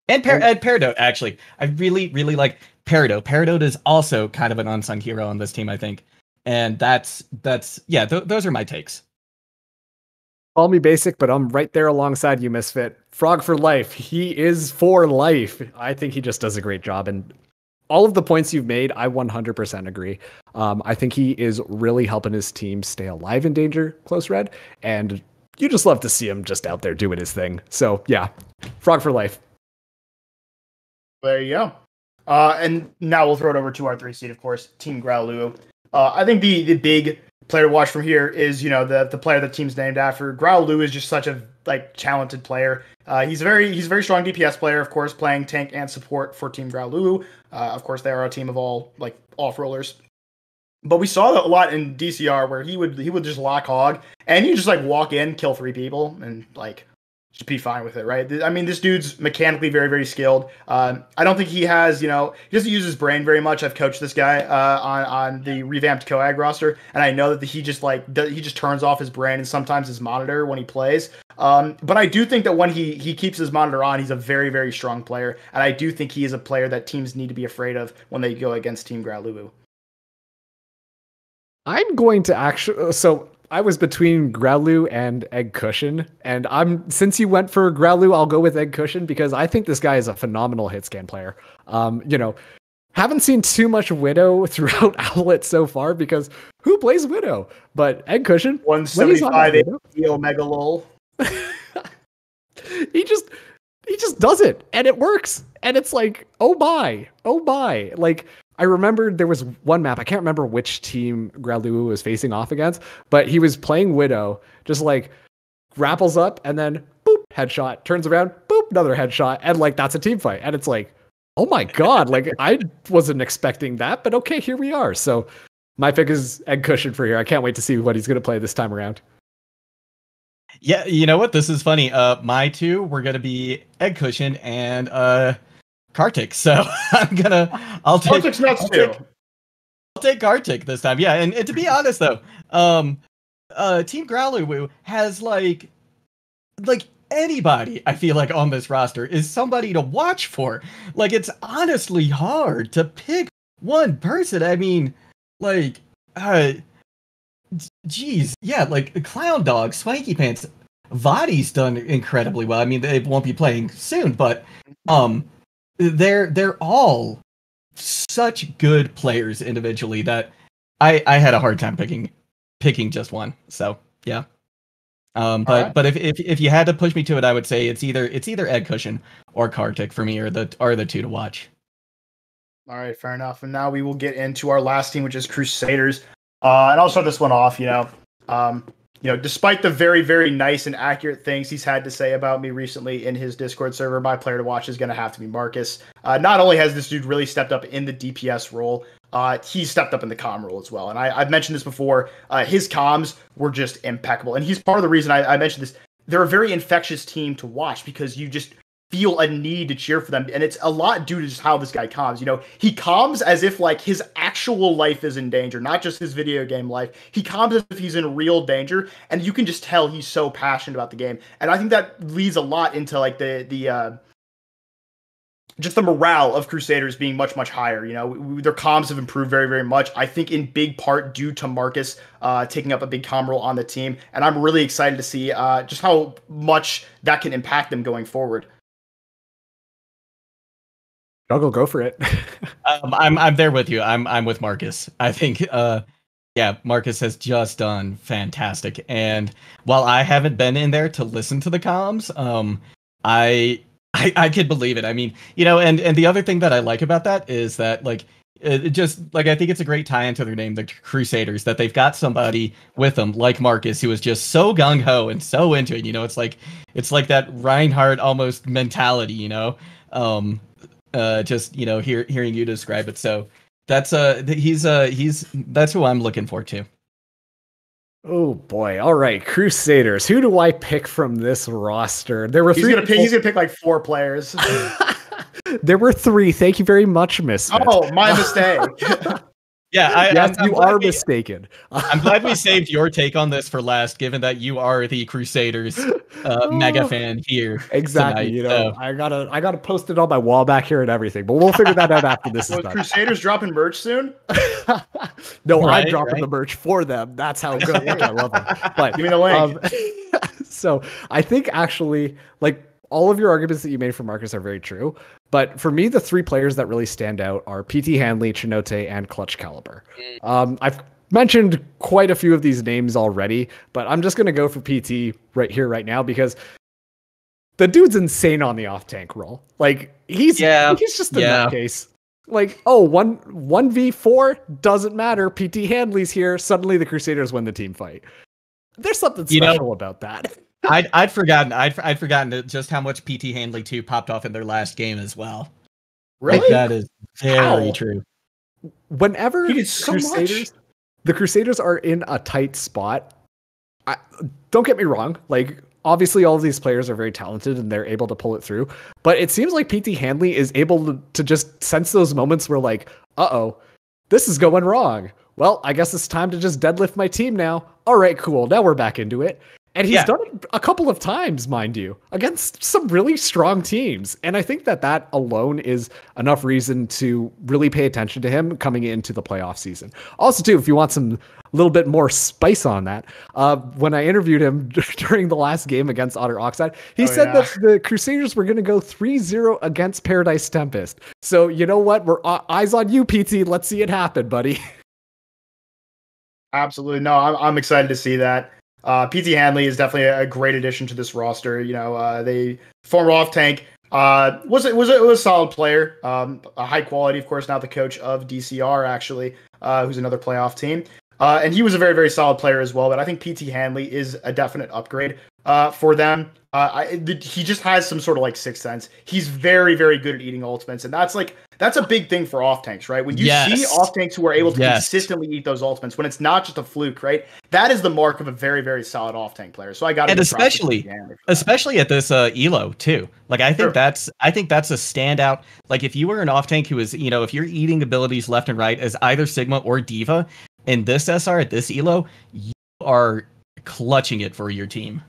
And Peridot, actually. I really, really like Peridot. Peridot is also kind of an unsung hero on this team, I think. And those are my takes. Call me basic, but I'm right there alongside you, Misfit. Frog for Life. He is for life. I think he just does a great job. And all of the points you've made, I 100% agree. I think he is really helping his team stay alive in danger, Close Red. And you just love to see him just out there doing his thing. So, yeah, Frog for Life. There you go. And now we'll throw it over to our 3 seed, of course, Team Gralu. I think the big player to watch from here is, you know, the player the team's named after. Gralu is just such a talented player. He's a very strong DPS player, of course, playing tank and support for Team Gralu. Of course, they are a team of all off-rollers. But we saw that a lot in DCR where he would just lock hog and he'd just walk in, kill 3 people, and just be fine with it, right? I mean, this dude's mechanically very, very skilled. I don't think he has, he doesn't use his brain very much. I've coached this guy on the revamped Coag roster, and I know that he just turns off his brain and sometimes his monitor when he plays. But I do think that when he keeps his monitor on, he's a very, very strong player, and I do think he is a player that teams need to be afraid of when they go against Team Gralu. I'm going to so I was between Gralu and Egg Cushion, and since you went for Gralu, I'll go with Egg Cushion because I think this guy is a phenomenal hit scan player. Haven't seen too much Widow throughout Owlet so far because who plays Widow? But Egg Cushion, 175 Omega lol. he just does it, and it works, and it's like, oh my. I remember there was one map, I can't remember which team Gralu was facing off against, but he was playing Widow, just grapples up and then boop, headshot, turns around, boop, another headshot, and that's a team fight. And it's like, oh my god, I wasn't expecting that, but okay, here we are. So my pick is Egg Cushion for here. I can't wait to see what he's going to play this time around. Yeah, you know what? This is funny. My two were going to be Egg Cushion and Kartik, so I'll take Kartik this time. Yeah, and to be honest though, Team Gralu has like anybody I feel like on this roster is somebody to watch for. It's honestly hard to pick one person. I mean, geez, yeah, Clown Dog, Swanky Pants, Vadi's done incredibly well. I mean, they won't be playing soon, but they're all such good players individually that I had a hard time picking just one. So yeah. But if you had to push me to it, I would say it's either Egg Cushion or Kartik for me, are the two to watch. All right, fair enough. And now we will get into our last team, which is Crusaders. And I'll start this one off. Despite the very, very nice and accurate things he's had to say about me recently in his Discord server, my player to watch is going to have to be Marcus. Not only has this dude really stepped up in the DPS role, he's stepped up in the comm role as well. And I've mentioned this before. His comms were just impeccable. And he's part of the reason I mentioned this. They're a very infectious team to watch because you just feel a need to cheer for them. And it's a lot due to just how this guy comms. He comms as if his actual life is in danger, not just his video game life. He comms as if he's in real danger, and you can just tell he's so passionate about the game. And I think that leads a lot into just the morale of Crusaders being much, much higher. Their comms have improved very, very much. I think in big part due to Marcus taking up a big comm role on the team. And I'm really excited to see just how much that can impact them going forward. Juggle, go for it. I'm there with you. I'm with Marcus. I think yeah, Marcus has just done fantastic. And while I haven't been in there to listen to the comms, I could believe it. I mean, and the other thing that I like about that is that like it just like I think it's a great tie into their name, the Crusaders, that they've got somebody with them like Marcus who is just so gung ho and so into it. It's like that Reinhardt almost mentality, just hearing you describe it. So that's that's who I'm looking for too. Oh boy! All right, Crusaders. Who do I pick from this roster? There were He's gonna pick like 4 players. There were 3. Thank you very much, Misfit. Oh, my mistake. Yeah, yes, you are mistaken. I'm glad we saved your take on this for last, given that you are the Crusaders mega fan here. Exactly. Tonight, I gotta post it on my wall back here and everything, but we'll figure that out after this is done. Crusaders dropping merch soon? No, I'm dropping the merch for them. That's how good I love them. But give me the link. So I think actually, like, all of your arguments that you made for Marcus are very true. But for me, the 3 players that really stand out are PT Hanley, Chinote, and Clutch Caliber. I've mentioned quite a few of these names already, but I'm just going to go for PT right here, right now, because the dude's insane on the off-tank role. Like, he's just a nutcase. Like, 1v4 doesn't matter. PT Hanley's here. Suddenly the Crusaders win the team fight. There's something special about that. I'd forgotten just how much PT Handley 2 popped off in their last game as well. Really? Like, that is very true. Whenever the Crusaders are in a tight spot, don't get me wrong, like, obviously all of these players are very talented and they're able to pull it through, but it seems like PT Handley is able to just sense those moments where, like, this is going wrong. Well, I guess it's time to just deadlift my team now. All right, cool. Now we're back into it. And he's done it a couple of times, mind you, against some really strong teams. And I think that alone is enough reason to really pay attention to him coming into the playoff season. Also, too, if you want some little bit more spice on that, when I interviewed him during the last game against Otter Oxide, he said that the Crusaders were going to go 3-0 against Paradise Tempest. So you know what? We're eyes on you, PT. Let's see it happen, buddy. Absolutely. No, I'm excited to see that. PT Hanley is definitely a great addition to this roster. They former off tank was a solid player, a high quality, of course. Now the coach of DCR, actually, who's another playoff team, and he was a very, very solid player as well. But I think PT Hanley is a definite upgrade for them. He just has some sort of like sixth sense. He's very, very good at eating ultimates, and that's a big thing for off tanks, right? When you see off tanks who are able to consistently eat those ultimates, when it's not just a fluke, right? That is the mark of a very, very solid off tank player. So I got to, especially at this Elo too. Like I think that's a standout. Like if you were an off tank who is, if you're eating abilities left and right as either Sigma or Diva in this SR at this Elo, you are clutching it for your team.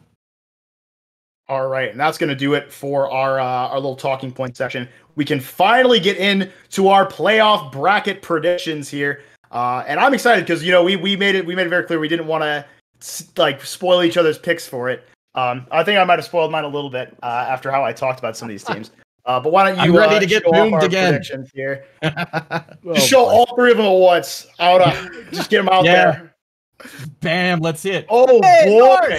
All right, and that's going to do it for our little talking point section. We can finally get into our playoff bracket predictions here, and I'm excited because we made it very clear we didn't want to like spoil each other's picks for it. I think I might have spoiled mine a little bit after how I talked about some of these teams. But why don't you? I'm ready to get boomed again. Predictions here. Just show all 3 of them at once. Just get them out there. Bam! Let's see it. Oh boy!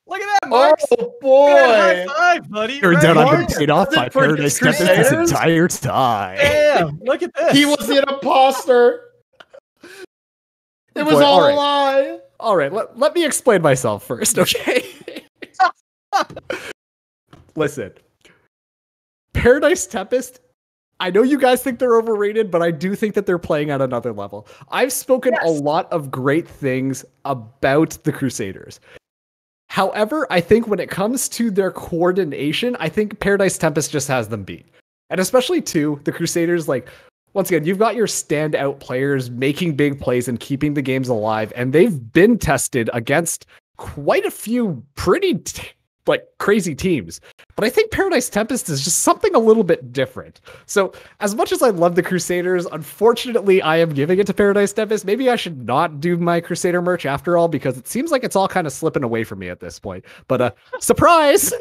Look at that, Mark! Oh boy! High five, buddy! Turns out I've been paid off by Paradise Tempest this entire time. Damn! Look at this. He was the imposter. It was all a lie. All right, let me explain myself first, okay? Listen, Paradise Tempest, I know you guys think they're overrated, but I do think that they're playing at another level. I've spoken a lot of great things about the Crusaders. However, I think when it comes to their coordination, I think Paradise Tempest just has them beat. And especially, too, the Crusaders, like, once again, you've got your standout players making big plays and keeping the games alive, and they've been tested against quite a few pretty crazy teams. But I think Paradise Tempest is just something a little bit different. So as much as I love the Crusaders, unfortunately, I am giving it to Paradise Tempest. Maybe I should not do my Crusader merch after all, because it seems like it's all kind of slipping away from me at this point. But surprise!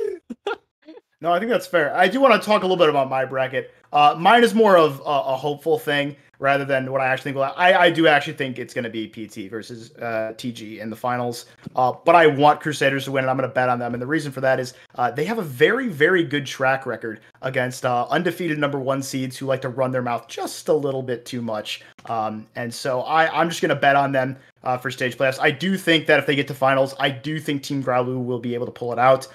No, I think that's fair. I do want to talk a little bit about my bracket. Mine is more of a hopeful thing rather than what I actually think. I do actually think it's going to be PT versus TG in the finals. But I want Crusaders to win, and I'm going to bet on them. And the reason for that is they have a very, very good track record against undefeated number one seeds who like to run their mouth just a little bit too much. And so I'm just going to bet on them for stage playoffs. I do think that if they get to finals, I do think Team Growlu will be able to pull it out.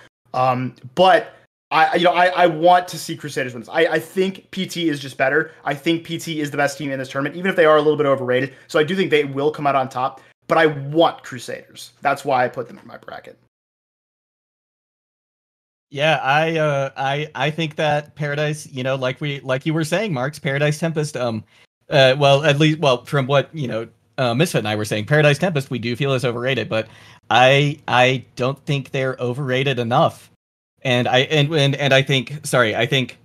But I want to see Crusaders win this. I think PT is just better. I think PT is the best team in this tournament, even if they are a little bit overrated. So I do think they will come out on top, but I want Crusaders. That's why I put them in my bracket. Yeah, I think that Paradise, like you were saying, Marks, Paradise Tempest, from what, Misfit and I were saying, Paradise Tempest we do feel is overrated, but I don't think they're overrated enough. And I think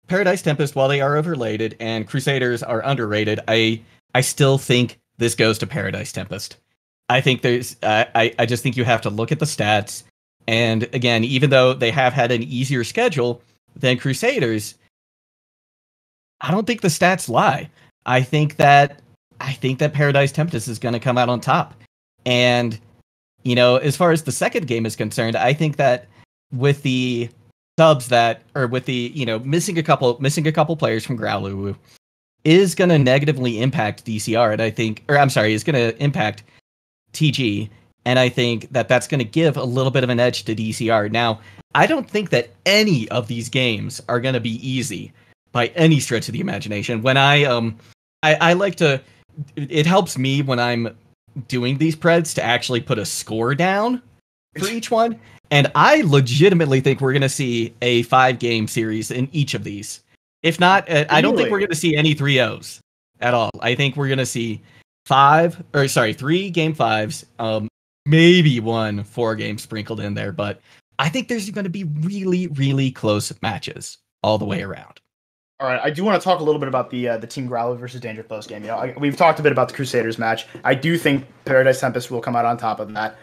Paradise Tempest, while they are overrated and Crusaders are underrated, I still think this goes to Paradise Tempest. I think I just think you have to look at the stats. And again, even though they have had an easier schedule than Crusaders, I don't think the stats lie. I think that Paradise Tempest is going to come out on top. And, as far as the second game is concerned, I think that with the subs missing a couple players from Growlu is going to negatively impact DCR, and is going to impact TG, and I think that that's going to give a little bit of an edge to DCR. Now, I don't think that any of these games are going to be easy by any stretch of the imagination. When I like to, it helps me when I'm doing these preds to actually put a score down for each one. And I legitimately think we're going to see a 5-game series in each of these. If not, I don't think we're going to see any 3-0s at all. I think we're going to see 3 game 5s, maybe 1 4-game sprinkled in there. But I think there's going to be really, really close matches all the way around. All right, I do want to talk a little bit about the Team Growler versus Danger Post game. We've talked a bit about the Crusaders match. I do think Paradise Tempest will come out on top of that.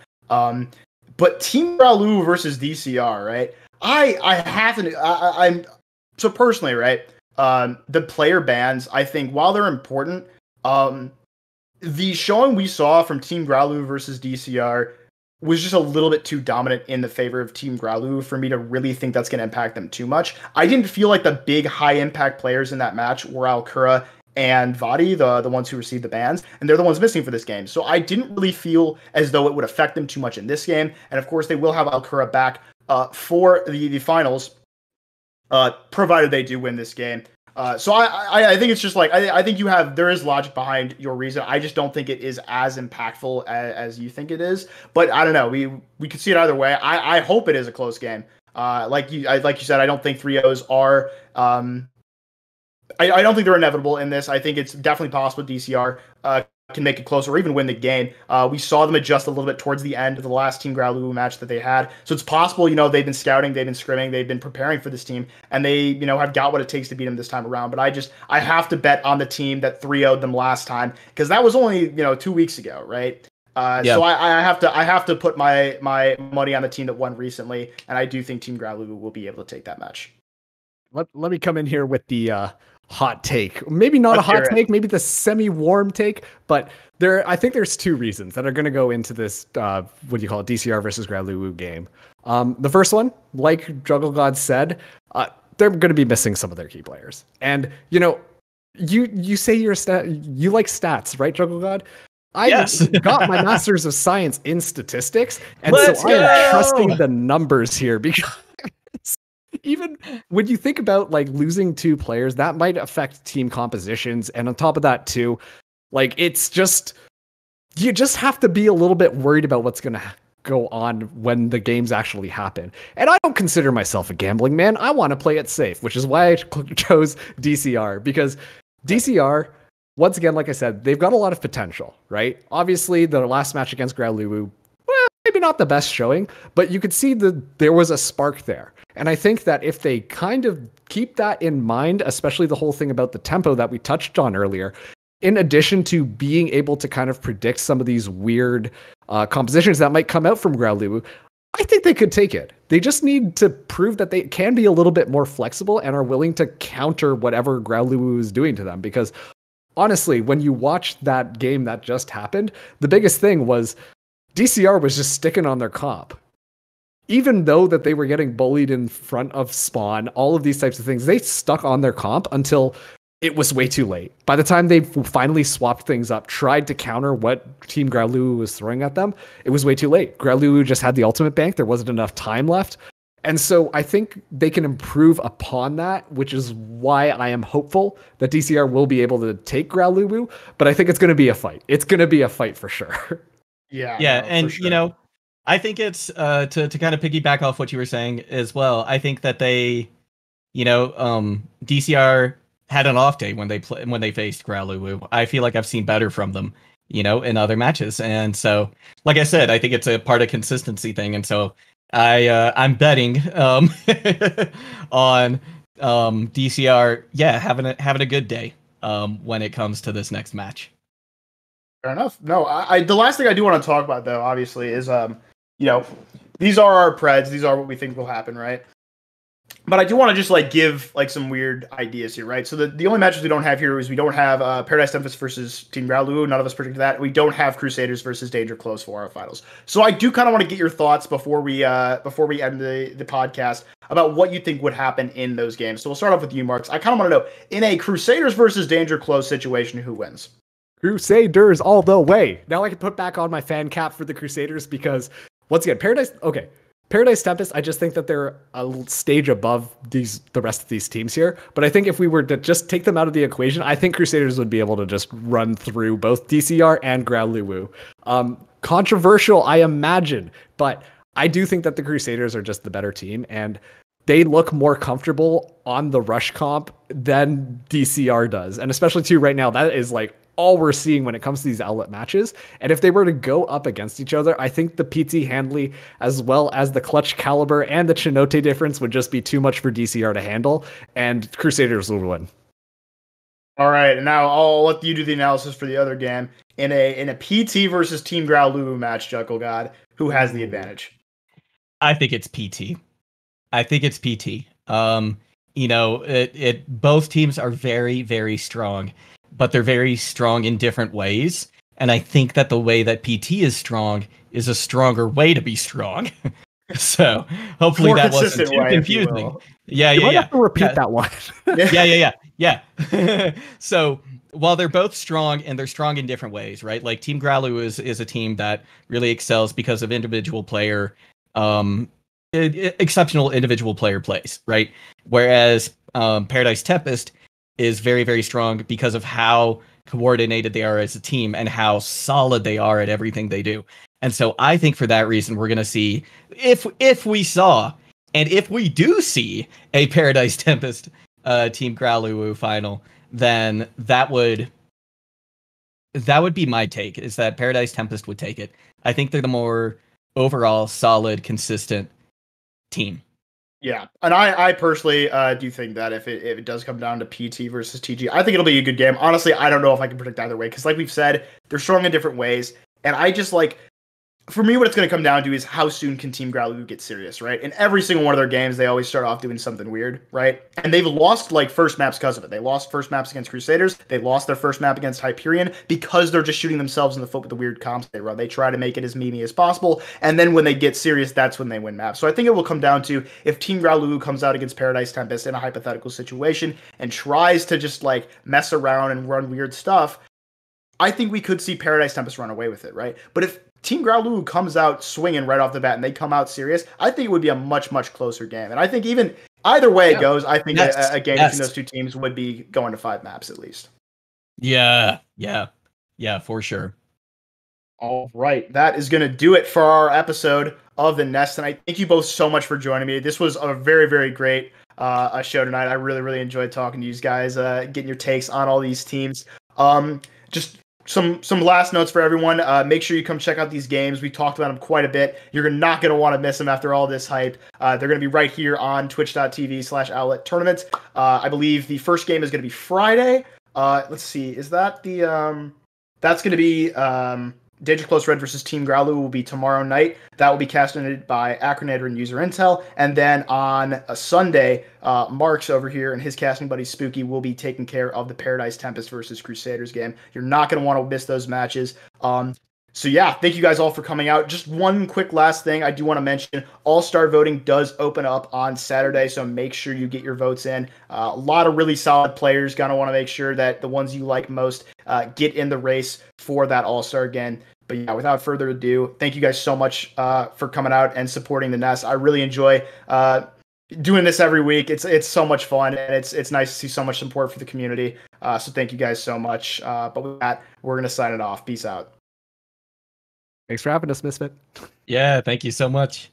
But Team Growlu versus DCR, right? I'm so personally, right? The player bans, I think, while they're important, the showing we saw from Team Growlu versus DCR was just a little bit too dominant in the favor of Team Growlu for me to really think that's going to impact them too much. I didn't feel like the big high impact players in that match were Alcura and Vadi, the ones who received the bans, and they're the ones missing for this game. So I didn't really feel as though it would affect them too much in this game. And of course, they will have Alcura back for the finals, provided they do win this game. So I think it's just like, I think there is logic behind your reason. I just don't think it is as impactful as you think it is. But I don't know. We could see it either way. I hope it is a close game. Like you said, I don't think 3-0s are. I don't think they're inevitable in this. I think it's definitely possible DCR can make it closer or even win the game. We saw them adjust a little bit towards the end of the last Team Growlu match that they had. So it's possible, they've been scouting, they've been scrimming, they've been preparing for this team, and they, have got what it takes to beat them this time around. But I have to bet on the team that 3-0'd them last time, because that was only, 2 weeks ago, right? So I have to put my money on the team that won recently, and I do think Team Growlu will be able to take that match. Let me come in here with the hot take. Maybe not a hot take, maybe the semi-warm take, but I think there's 2 reasons that are going to go into this, DCR versus Growlu game. The first one, like Juggle God said, they're going to be missing some of their key players. And, you say you like stats, right, Juggle God? I got my Master's of Science in Statistics, and I am trusting the numbers here because even when you think about losing 2 players, that might affect team compositions. And on top of that too, it's just, you just have to be a little bit worried about what's going to go on when the games actually happen. And I don't consider myself a gambling man. I want to play it safe, which is why I chose DCR, because DCR, once again, like I said, they've got a lot of potential, right? Obviously the last match against Growlu, maybe not the best showing, but you could see that there was a spark there. And I think that if they kind of keep that in mind, especially the whole thing about the tempo that we touched on earlier, in addition to being able to kind of predict some of these weird compositions that might come out from Growlu, I think they could take it. They just need to prove that they can be a little bit more flexible and are willing to counter whatever Growlithe is doing to them. Because honestly, when you watch that game that just happened, the biggest thing was DCR was just sticking on their comp. Even though that they were getting bullied in front of spawn, all of these types of things, they stuck on their comp until it was way too late. By the time they finally swapped things up, tried to counter what Team Growlithe was throwing at them, it was way too late. Growlithe just had the ultimate bank. There wasn't enough time left. And so I think they can improve upon that, which is why I am hopeful that DCR will be able to take Growlithe. But I think it's going to be a fight. It's going to be a fight for sure. Yeah, no, and sure. I think it's to kind of piggyback off what you were saying as well. I think that they, DCR had an off day when they faced Growlithe. I feel like I've seen better from them, in other matches. And so, like I said, I think it's a part of consistency thing. And so I'm betting on DCR, having a good day when it comes to this next match. Fair enough. No, the last thing I do want to talk about, though, obviously, is these are our Preds. These are what we think will happen, right? But I do want to just give some weird ideas here, right? So the only matches we don't have here is we don't have Paradise Tempest versus Team Growlithe. None of us predicted that. We don't have Crusaders versus Danger Close for our finals. So I do kind of want to get your thoughts before we end the podcast about what you think would happen in those games. So we'll start off with you, Marks. I kind of want to know, in a Crusaders versus Danger Close situation, who wins? Crusaders all the way. Now I can put back on my fan cap for the Crusaders because, once again, Paradise Tempest, I just think that they're a stage above the rest of these teams here. But I think if we were to just take them out of the equation, I think Crusaders would be able to just run through both DCR and Growlithe. Controversial, I imagine, but I do think that the Crusaders are just the better team, and they look more comfortable on the rush comp than DCR does. And especially too right now, that is all we're seeing when it comes to these Owlet matches. And if they were to go up against each other, I think the PT Handley, as well as the clutch caliber and the Chinote difference, would just be too much for DCR to handle, and Crusaders will win. All right, and now I'll let you do the analysis for the other game. In a PT versus Team Growlithe match, Juckle God, who has the advantage? I think it's PT. Both teams are very, very strong, but they're very strong in different ways. And I think that the way that PT is strong is a stronger way to be strong. So hopefully more that wasn't too confusing. Yeah. Have to repeat that one. Yeah. So while they're both strong and they're strong in different ways, right? Like Team Growlithe is a team that really excels because of individual player, exceptional individual player plays, right? Whereas Paradise Tempest is very, very strong because of how coordinated they are as a team and how solid they are at everything they do. And so I think for that reason, we're going to see, if we do see a Paradise Tempest Team Growlithe final, then that would be my take, is that Paradise Tempest would take it. I think they're the more overall solid, consistent team. Yeah, and I personally do think that if it does come down to PT versus TG, I think it'll be a good game. Honestly, I don't know if I can predict either way, because like we've said, they're strong in different ways, and I just for me, what it's going to come down to is how soon can Team Growlithe get serious, right? In every single one of their games, they always start off doing something weird, right? And they've lost first maps because of it. They lost first maps against Crusaders. They lost their first map against Hyperion because they're just shooting themselves in the foot with the weird comps they run. They try to make it as memey as possible, and then when they get serious, that's when they win maps. So I think it will come down to if Team Growlithe comes out against Paradise Tempest in a hypothetical situation and tries to just mess around and run weird stuff, I think we could see Paradise Tempest run away with it, right? But if Team Growlithe comes out swinging right off the bat and they come out serious, I think it would be a much, much closer game. And I think even either way it goes, I think a game between those two teams would be going to 5 maps at least. Yeah, for sure. All right, that is going to do it for our episode of The Nest tonight. Thank you both so much for joining me. This was a very, very great show tonight. I really, really enjoyed talking to you guys, getting your takes on all these teams. Just some last notes for everyone. Make sure you come check out these games. We talked about them quite a bit. You're not going to want to miss them after all this hype. They're going to be right here on twitch.tv/Owlet Tournament. I believe the first game is going to be Friday. Let's see. Is that the... that's going to be Danger Close Red versus Team Growlu will be tomorrow night. That will be casted by Acronator and User Intel. And then on a Sunday, Marks over here and his casting buddy Spooky will be taking care of the Paradise Tempest versus Crusaders game. You're not going to want to miss those matches. So yeah, thank you guys all for coming out. Just one quick last thing I do want to mention. All-Star voting does open up on Saturday, so make sure you get your votes in. A lot of really solid players. Going to want to make sure that the ones you like most get in the race for that All-Star again. But yeah, without further ado, thank you guys so much for coming out and supporting the Nest. I really enjoy doing this every week. It's so much fun, and it's nice to see so much support for the community. So thank you guys so much. But with that, we're going to sign it off. Peace out. Thanks for having us, Misfit. Yeah, thank you so much.